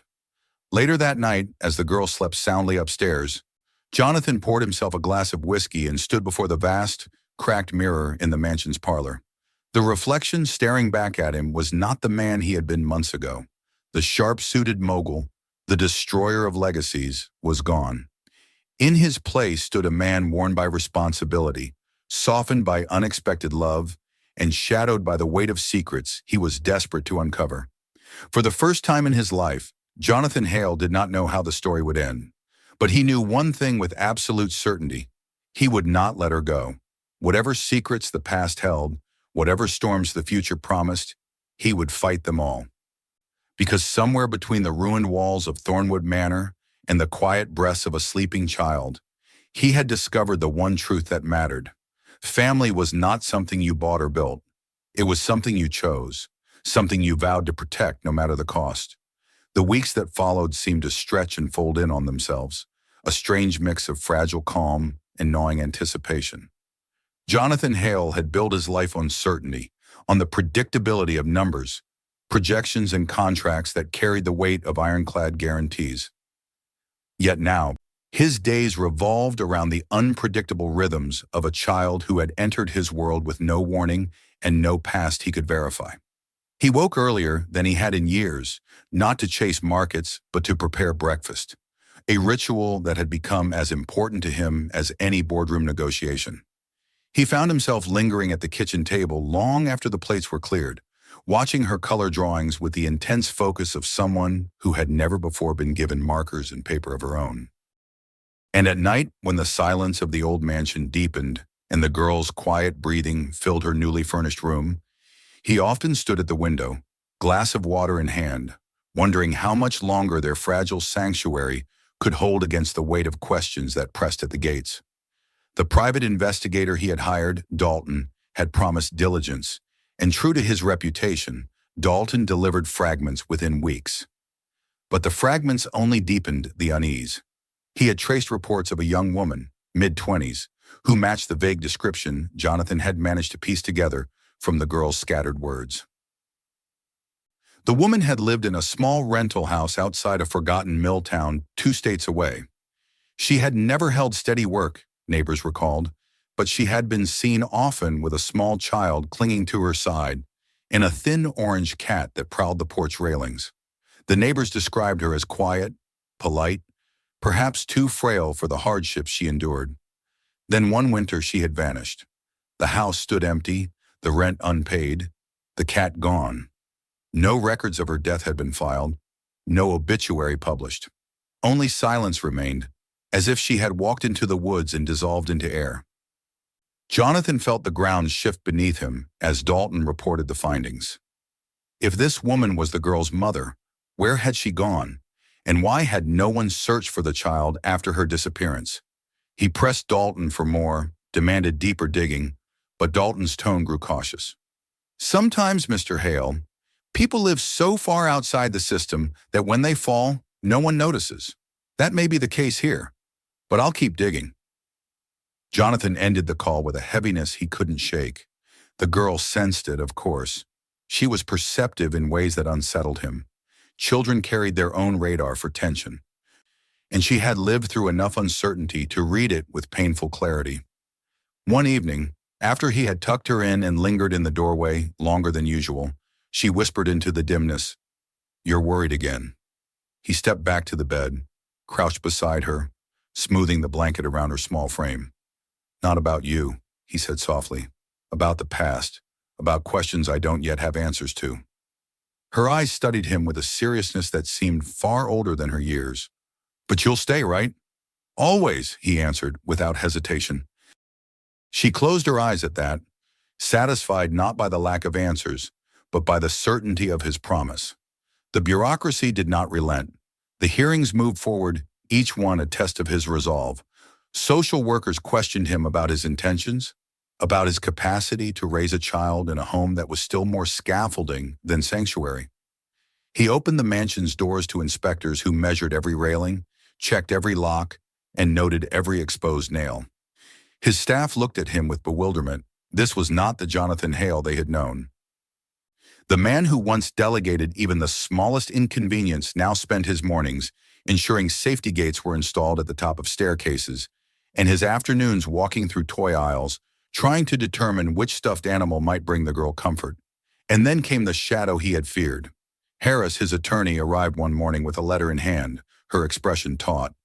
Later that night, as the girl slept soundly upstairs, Jonathan poured himself a glass of whiskey and stood before the vast, cracked mirror in the mansion's parlor. The reflection staring back at him was not the man he had been months ago. The sharp-suited mogul, the destroyer of legacies, was gone. In his place stood a man worn by responsibility, softened by unexpected love, and shadowed by the weight of secrets he was desperate to uncover. For the first time in his life, Jonathan Hale did not know how the story would end. But he knew one thing with absolute certainty: he would not let her go. Whatever secrets the past held, whatever storms the future promised, he would fight them all. Because somewhere between the ruined walls of Thornwood Manor and the quiet breaths of a sleeping child, he had discovered the one truth that mattered. Family was not something you bought or built. It was something you chose, something you vowed to protect no matter the cost. The weeks that followed seemed to stretch and fold in on themselves, a strange mix of fragile calm and gnawing anticipation. Jonathan Hale had built his life on certainty, on the predictability of numbers, projections and contracts that carried the weight of ironclad guarantees. Yet now, his days revolved around the unpredictable rhythms of a child who had entered his world with no warning and no past he could verify. He woke earlier than he had in years, not to chase markets, but to prepare breakfast, a ritual that had become as important to him as any boardroom negotiation. He found himself lingering at the kitchen table long after the plates were cleared, watching her color drawings with the intense focus of someone who had never before been given markers and paper of her own. And at night, when the silence of the old mansion deepened and the girl's quiet breathing filled her newly furnished room, he often stood at the window, glass of water in hand, wondering how much longer their fragile sanctuary could hold against the weight of questions that pressed at the gates. The private investigator he had hired, Dalton, had promised diligence, and true to his reputation, Dalton delivered fragments within weeks. But the fragments only deepened the unease. He had traced reports of a young woman, mid-20s, who matched the vague description Jonathan had managed to piece together from the girl's scattered words. The woman had lived in a small rental house outside a forgotten mill town 2 states away. She had never held steady work, neighbors recalled, but she had been seen often with a small child clinging to her side and a thin orange cat that prowled the porch railings. The neighbors described her as quiet, polite, perhaps too frail for the hardships she endured. Then one winter she had vanished. The house stood empty, the rent unpaid, the cat gone. No records of her death had been filed, no obituary published. Only silence remained, as if she had walked into the woods and dissolved into air. Jonathan felt the ground shift beneath him as Dalton reported the findings. If this woman was the girl's mother, where had she gone? And why had no one searched for the child after her disappearance? He pressed Dalton for more, demanded deeper digging, but Dalton's tone grew cautious. Sometimes, Mr. Hale, people live so far outside the system that when they fall, no one notices. That may be the case here, but I'll keep digging. Jonathan ended the call with a heaviness he couldn't shake. The girl sensed it, of course. She was perceptive in ways that unsettled him. Children carried their own radar for tension, and she had lived through enough uncertainty to read it with painful clarity. One evening, after he had tucked her in and lingered in the doorway longer than usual, she whispered into the dimness, "You're worried again." He stepped back to the bed, crouched beside her, smoothing the blanket around her small frame. "Not about you," he said softly. "About the past, about questions I don't yet have answers to." Her eyes studied him with a seriousness that seemed far older than her years. "But you'll stay, right?" "Always," he answered without hesitation. She closed her eyes at that, satisfied not by the lack of answers, but by the certainty of his promise. The bureaucracy did not relent. The hearings moved forward, each one a test of his resolve. Social workers questioned him about his intentions, about his capacity to raise a child in a home that was still more scaffolding than sanctuary. He opened the mansion's doors to inspectors who measured every railing, checked every lock, and noted every exposed nail. His staff looked at him with bewilderment. This was not the Jonathan Hale they had known. The man who once delegated even the smallest inconvenience now spent his mornings ensuring safety gates were installed at the top of staircases, and his afternoons walking through toy aisles, trying to determine which stuffed animal might bring the girl comfort. And then came the shadow he had feared. Harris, his attorney, arrived one morning with a letter in hand, her expression taut.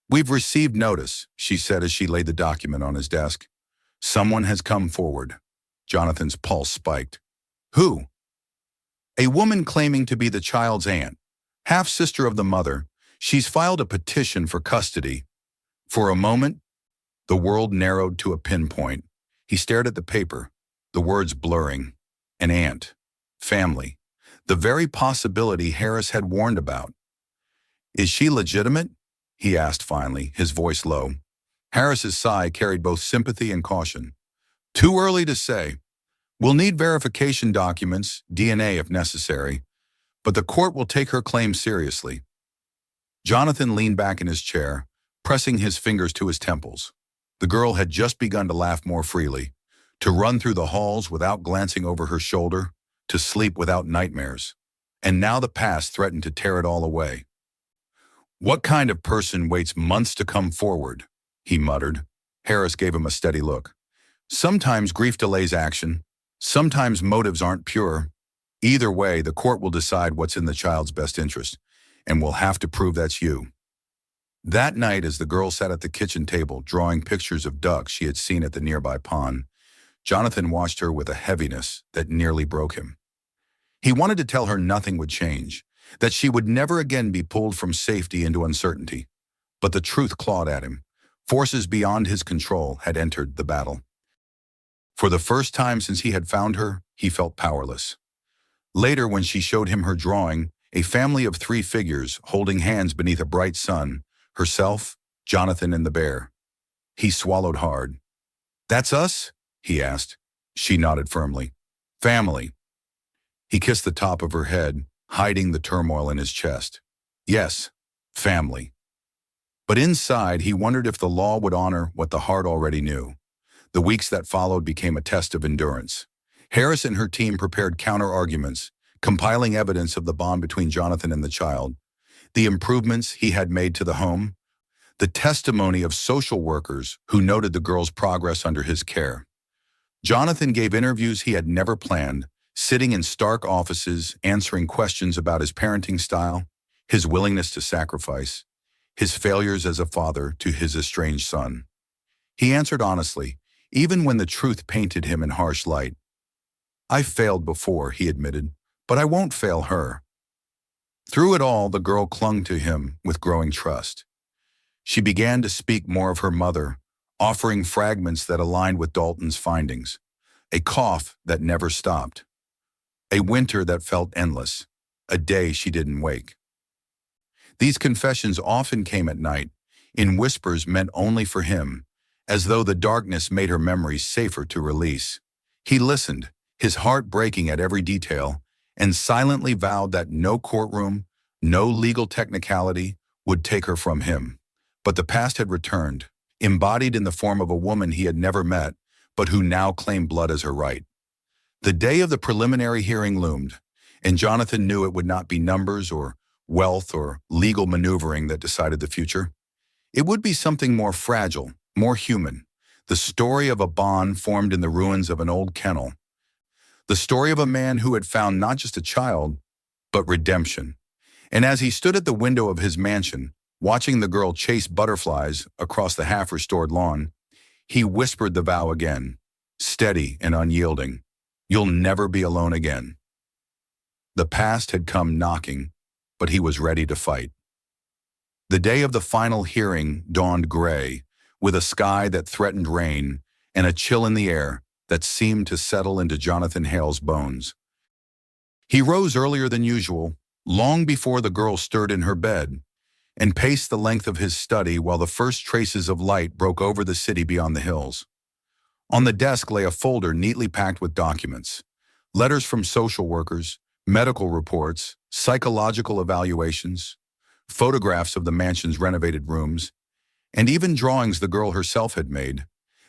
"We've received notice," she said as she laid the document on his desk. "Someone has come forward." Jonathan's pulse spiked. "Who?" "A woman claiming to be the child's aunt, half-sister of the mother. She's filed a petition for custody." For a moment, the world narrowed to a pinpoint. He stared at the paper, the words blurring. An aunt. Family. The very possibility Harris had warned about. "Is she legitimate?" he asked finally, his voice low. Harris's sigh carried both sympathy and caution. "Too early to say. We'll need verification documents, DNA if necessary, but the court will take her claim seriously." Jonathan leaned back in his chair, pressing his fingers to his temples. The girl had just begun to laugh more freely, to run through the halls without glancing over her shoulder, to sleep without nightmares. And now the past threatened to tear it all away. "What kind of person waits months to come forward?" he muttered. Harris gave him a steady look. "Sometimes grief delays action. Sometimes motives aren't pure. Either way, the court will decide what's in the child's best interest, and we'll have to prove that's you." That night, as the girl sat at the kitchen table drawing pictures of ducks she had seen at the nearby pond, Jonathan watched her with a heaviness that nearly broke him. He wanted to tell her nothing would change, that she would never again be pulled from safety into uncertainty. But the truth clawed at him. Forces beyond his control had entered the battle. For the first time since he had found her, he felt powerless. Later, when she showed him her drawing, a family of 3 figures holding hands beneath a bright sun, herself, Jonathan, and the bear. He swallowed hard. "That's us?" he asked. She nodded firmly. "Family." He kissed the top of her head, hiding the turmoil in his chest. Yes, family. But inside, he wondered if the law would honor what the heart already knew. The weeks that followed became a test of endurance. Harris and her team prepared counter-arguments, compiling evidence of the bond between Jonathan and the child, the improvements he had made to the home, the testimony of social workers who noted the girl's progress under his care. Jonathan gave interviews he had never planned, sitting in stark offices, answering questions about his parenting style, his willingness to sacrifice, his failures as a father to his estranged son. He answered honestly, even when the truth painted him in harsh light. "I've failed before," he admitted, "but I won't fail her." Through it all, the girl clung to him with growing trust. She began to speak more of her mother, offering fragments that aligned with Dalton's findings. A cough that never stopped. A winter that felt endless. A day she didn't wake. These confessions often came at night, in whispers meant only for him, as though the darkness made her memories safer to release. He listened, his heart breaking at every detail, and silently vowed that no courtroom, no legal technicality would take her from him. But the past had returned, embodied in the form of a woman he had never met, but who now claimed blood as her right. The day of the preliminary hearing loomed, and Jonathan knew it would not be numbers or wealth or legal maneuvering that decided the future. It would be something more fragile, more human, the story of a bond formed in the ruins of an old kennel, the story of a man who had found not just a child, but redemption. And as he stood at the window of his mansion, watching the girl chase butterflies across the half-restored lawn, he whispered the vow again, steady and unyielding. You'll never be alone again. The past had come knocking, but he was ready to fight. The day of the final hearing dawned gray, with a sky that threatened rain and a chill in the air that seemed to settle into Jonathan Hale's bones. He rose earlier than usual, long before the girl stirred in her bed, and paced the length of his study while the first traces of light broke over the city beyond the hills. On the desk lay a folder neatly packed with documents, letters from social workers, medical reports, psychological evaluations, photographs of the mansion's renovated rooms, and even drawings the girl herself had made,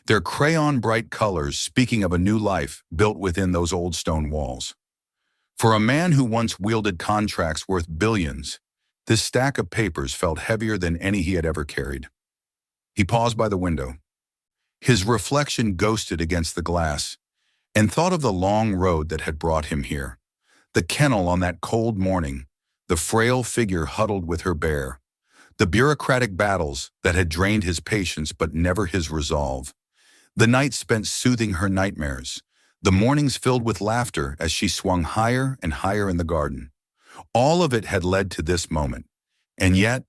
their crayon-bright colors speaking of a new life built within those old stone walls. For a man who once wielded contracts worth billions, this stack of papers felt heavier than any he had ever carried. He paused by the window. His reflection ghosted against the glass, and thought of the long road that had brought him here. The kennel on that cold morning, the frail figure huddled with her bear, the bureaucratic battles that had drained his patience but never his resolve, the nights spent soothing her nightmares, the mornings filled with laughter as she swung higher and higher in the garden. All of it had led to this moment, and yet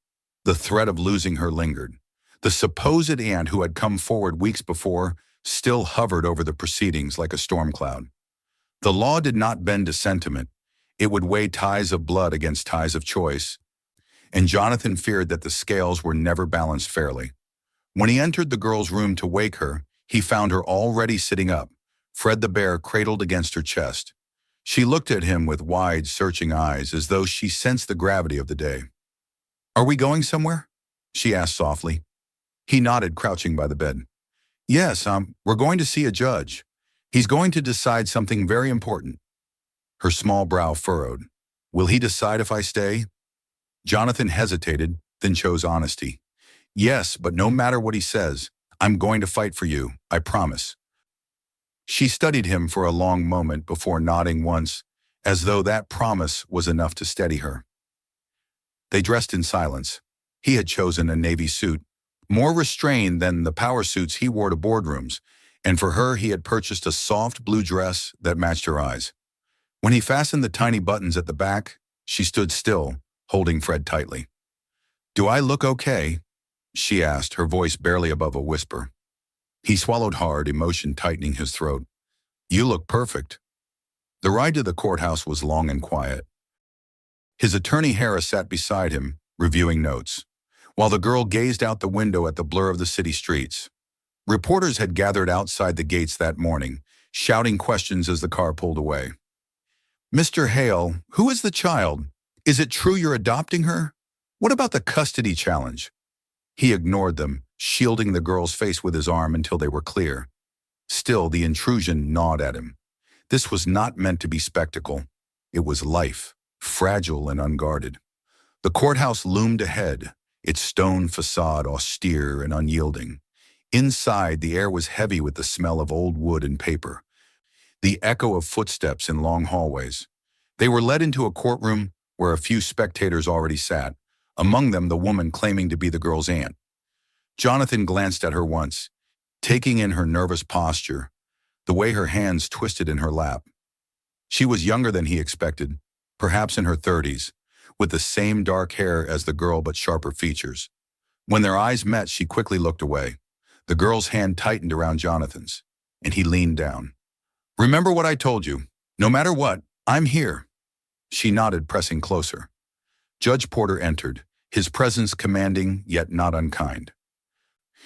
the threat of losing her lingered. The supposed aunt who had come forward weeks before still hovered over the proceedings like a storm cloud. The law did not bend to sentiment. It would weigh ties of blood against ties of choice, and Jonathan feared that the scales were never balanced fairly. When he entered the girl's room to wake her, he found her already sitting up, Fred the bear cradled against her chest. She looked at him with wide, searching eyes as though she sensed the gravity of the day. "Are we going somewhere?" she asked softly. He nodded, crouching by the bed. "Yes, we're going to see a judge. He's going to decide something very important." Her small brow furrowed. "Will he decide if I stay?" Jonathan hesitated, then chose honesty. "Yes, but no matter what he says, I'm going to fight for you, I promise." She studied him for a long moment before nodding once, as though that promise was enough to steady her. They dressed in silence. He had chosen a navy suit, more restrained than the power suits he wore to boardrooms, and for her he had purchased a soft blue dress that matched her eyes. When he fastened the tiny buttons at the back, she stood still, holding Fred tightly. "Do I look okay?" she asked, her voice barely above a whisper. He swallowed hard, emotion tightening his throat. "You look perfect." The ride to the courthouse was long and quiet. His attorney Harris sat beside him, reviewing notes, while the girl gazed out the window at the blur of the city streets. Reporters had gathered outside the gates that morning, shouting questions as the car pulled away. "Mr. Hale, who is the child? Is it true you're adopting her? What about the custody challenge?" He ignored them, shielding the girl's face with his arm until they were clear. Still, the intrusion gnawed at him. This was not meant to be spectacle. It was life, fragile and unguarded. The courthouse loomed ahead, its stone facade austere and unyielding. Inside, the air was heavy with the smell of old wood and paper, the echo of footsteps in long hallways. They were led into a courtroom where a few spectators already sat, among them the woman claiming to be the girl's aunt. Jonathan glanced at her once, taking in her nervous posture, the way her hands twisted in her lap. She was younger than he expected, perhaps in her 30s, with the same dark hair as the girl but sharper features. When their eyes met, she quickly looked away. The girl's hand tightened around Jonathan's, and he leaned down. "Remember what I told you. No matter what, I'm here." She nodded, pressing closer. Judge Porter entered, his presence commanding yet not unkind.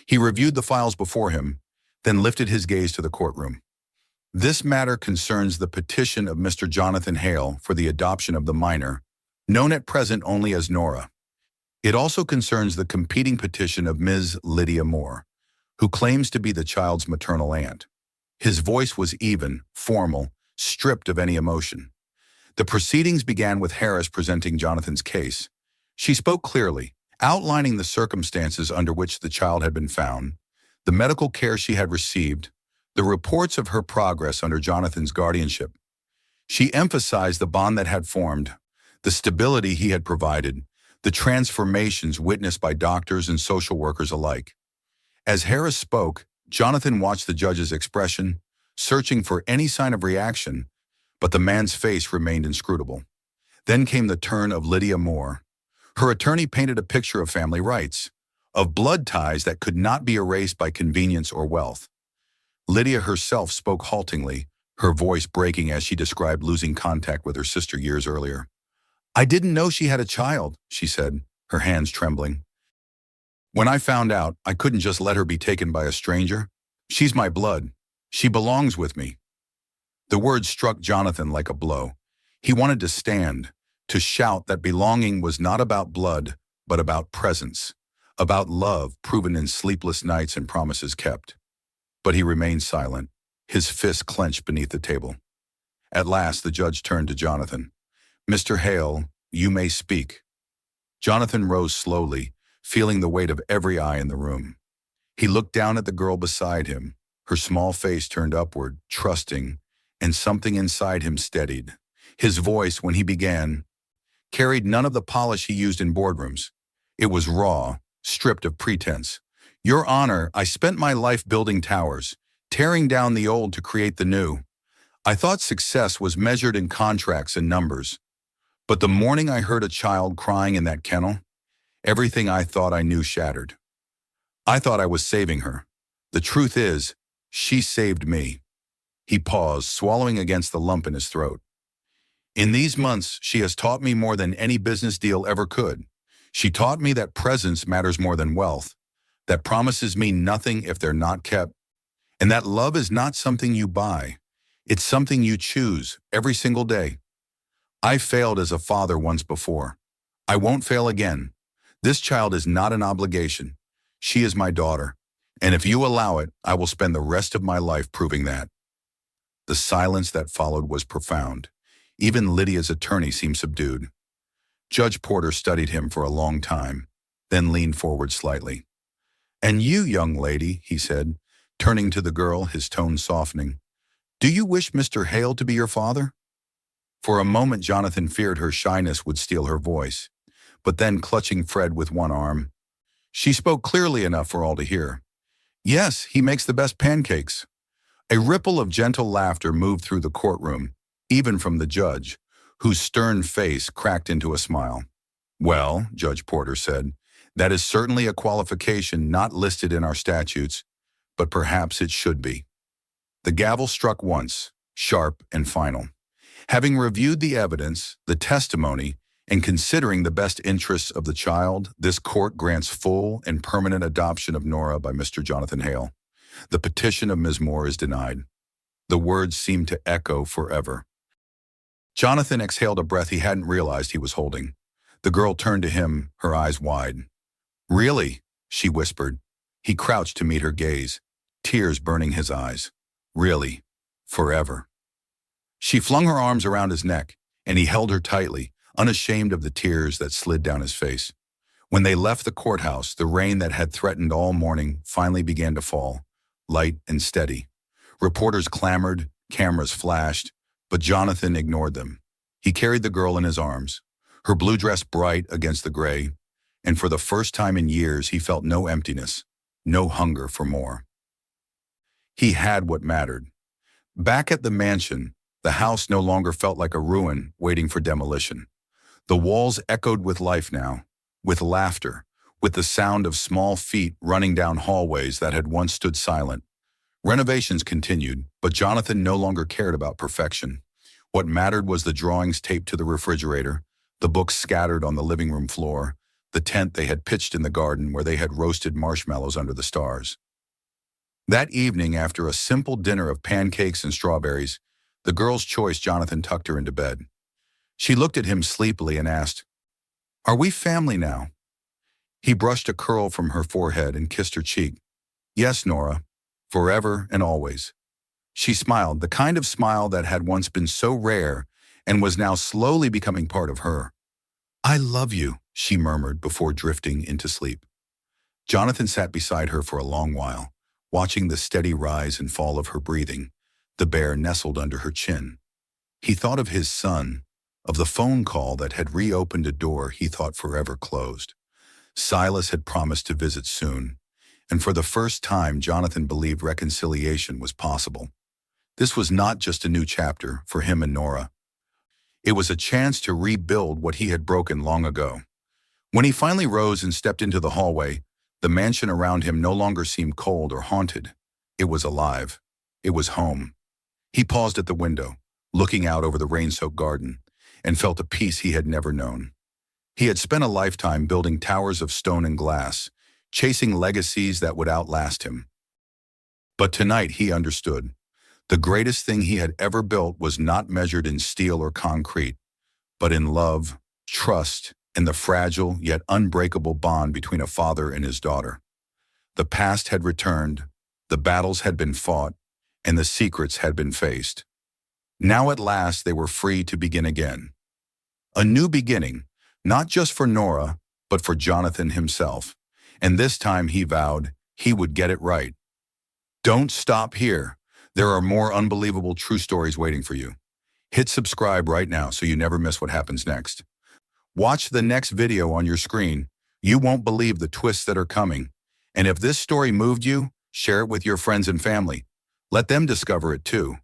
He reviewed the files before him, then lifted his gaze to the courtroom. "This matter concerns the petition of Mr. Jonathan Hale for the adoption of the minor, known at present only as Nora. It also concerns the competing petition of Ms. Lydia Moore, who claims to be the child's maternal aunt." His voice was even, formal, stripped of any emotion. The proceedings began with Harris presenting Jonathan's case. She spoke clearly, outlining the circumstances under which the child had been found, the medical care she had received, the reports of her progress under Jonathan's guardianship. She emphasized the bond that had formed, the stability he had provided, the transformations witnessed by doctors and social workers alike. As Harris spoke, Jonathan watched the judge's expression, searching for any sign of reaction, but the man's face remained inscrutable. Then came the turn of Lydia Moore. Her attorney painted a picture of family rights, of blood ties that could not be erased by convenience or wealth. Lydia herself spoke haltingly, her voice breaking as she described losing contact with her sister years earlier. "I didn't know she had a child," she said, her hands trembling. "When I found out, I couldn't just let her be taken by a stranger. She's my blood. She belongs with me." The words struck Jonathan like a blow. He wanted to stand, to shout that belonging was not about blood, but about presence, about love proven in sleepless nights and promises kept. But he remained silent, his fists clenched beneath the table. At last, the judge turned to Jonathan. "Mr. Hale, you may speak." Jonathan rose slowly, feeling the weight of every eye in the room. He looked down at the girl beside him, her small face turned upward, trusting, and something inside him steadied. His voice, when he began, carried none of the polish he used in boardrooms. It was raw, stripped of pretense. "Your Honor, I spent my life building towers, tearing down the old to create the new. I thought success was measured in contracts and numbers. But the morning I heard a child crying in that kennel, everything I thought I knew shattered. I thought I was saving her. The truth is, she saved me." He paused, swallowing against the lump in his throat. "In these months, she has taught me more than any business deal ever could. She taught me that presence matters more than wealth, that promises mean nothing if they're not kept, and that love is not something you buy. It's something you choose every single day. I failed as a father once before. I won't fail again. This child is not an obligation. She is my daughter, and if you allow it, I will spend the rest of my life proving that." The silence that followed was profound. Even Lydia's attorney seemed subdued. Judge Porter studied him for a long time, then leaned forward slightly. "And you, young lady," he said, turning to the girl, his tone softening, "do you wish Mr. Hale to be your father?" For a moment, Jonathan feared her shyness would steal her voice, but then, clutching Fred with one arm, she spoke clearly enough for all to hear. "Yes, he makes the best pancakes." A ripple of gentle laughter moved through the courtroom, even from the judge, whose stern face cracked into a smile. "Well," Judge Porter said, "that is certainly a qualification not listed in our statutes, but perhaps it should be." The gavel struck once, sharp and final. Having reviewed the evidence, the testimony, and considering the best interests of the child, this court grants full and permanent adoption of Nora by Mr. Jonathan Hale. The petition of Ms. Moore is denied. The words seemed to echo forever. Jonathan exhaled a breath he hadn't realized he was holding. The girl turned to him, her eyes wide. "Really?" she whispered. He crouched to meet her gaze, tears burning his eyes. "Really? Forever?" She flung her arms around his neck, and he held her tightly, unashamed of the tears that slid down his face. When they left the courthouse, the rain that had threatened all morning finally began to fall, light and steady. Reporters clamored, cameras flashed, but Jonathan ignored them. He carried the girl in his arms, her blue dress bright against the gray, and for the first time in years he felt no emptiness, no hunger for more. He had what mattered. Back at the mansion, the house no longer felt like a ruin waiting for demolition. The walls echoed with life now, with laughter, with the sound of small feet running down hallways that had once stood silent. Renovations continued, but Jonathan no longer cared about perfection. What mattered was the drawings taped to the refrigerator, the books scattered on the living room floor, the tent they had pitched in the garden where they had roasted marshmallows under the stars. That evening, after a simple dinner of pancakes and strawberries, the girl's choice, Jonathan tucked her into bed. She looked at him sleepily and asked, "Are we family now?" He brushed a curl from her forehead and kissed her cheek. "Yes, Nora, forever and always." She smiled, the kind of smile that had once been so rare and was now slowly becoming part of her. "I love you," she murmured before drifting into sleep. Jonathan sat beside her for a long while, watching the steady rise and fall of her breathing, the bear nestled under her chin. He thought of his son, of the phone call that had reopened a door he thought forever closed. Silas had promised to visit soon, and for the first time Jonathan believed reconciliation was possible. This was not just a new chapter for him and Nora. It was a chance to rebuild what he had broken long ago. When he finally rose and stepped into the hallway, the mansion around him no longer seemed cold or haunted. It was alive. It was home. He paused at the window, looking out over the rain-soaked garden, and felt a peace he had never known. He had spent a lifetime building towers of stone and glass, chasing legacies that would outlast him. But tonight he understood. The greatest thing he had ever built was not measured in steel or concrete, but in love, trust, and the fragile yet unbreakable bond between a father and his daughter. The past had returned, the battles had been fought, and the secrets had been faced. Now at last they were free to begin again. A new beginning, not just for Nora, but for Jonathan himself. And this time he vowed he would get it right. Don't stop here. There are more unbelievable true stories waiting for you. Hit subscribe right now so you never miss what happens next. Watch the next video on your screen. You won't believe the twists that are coming. And if this story moved you, share it with your friends and family. Let them discover it too.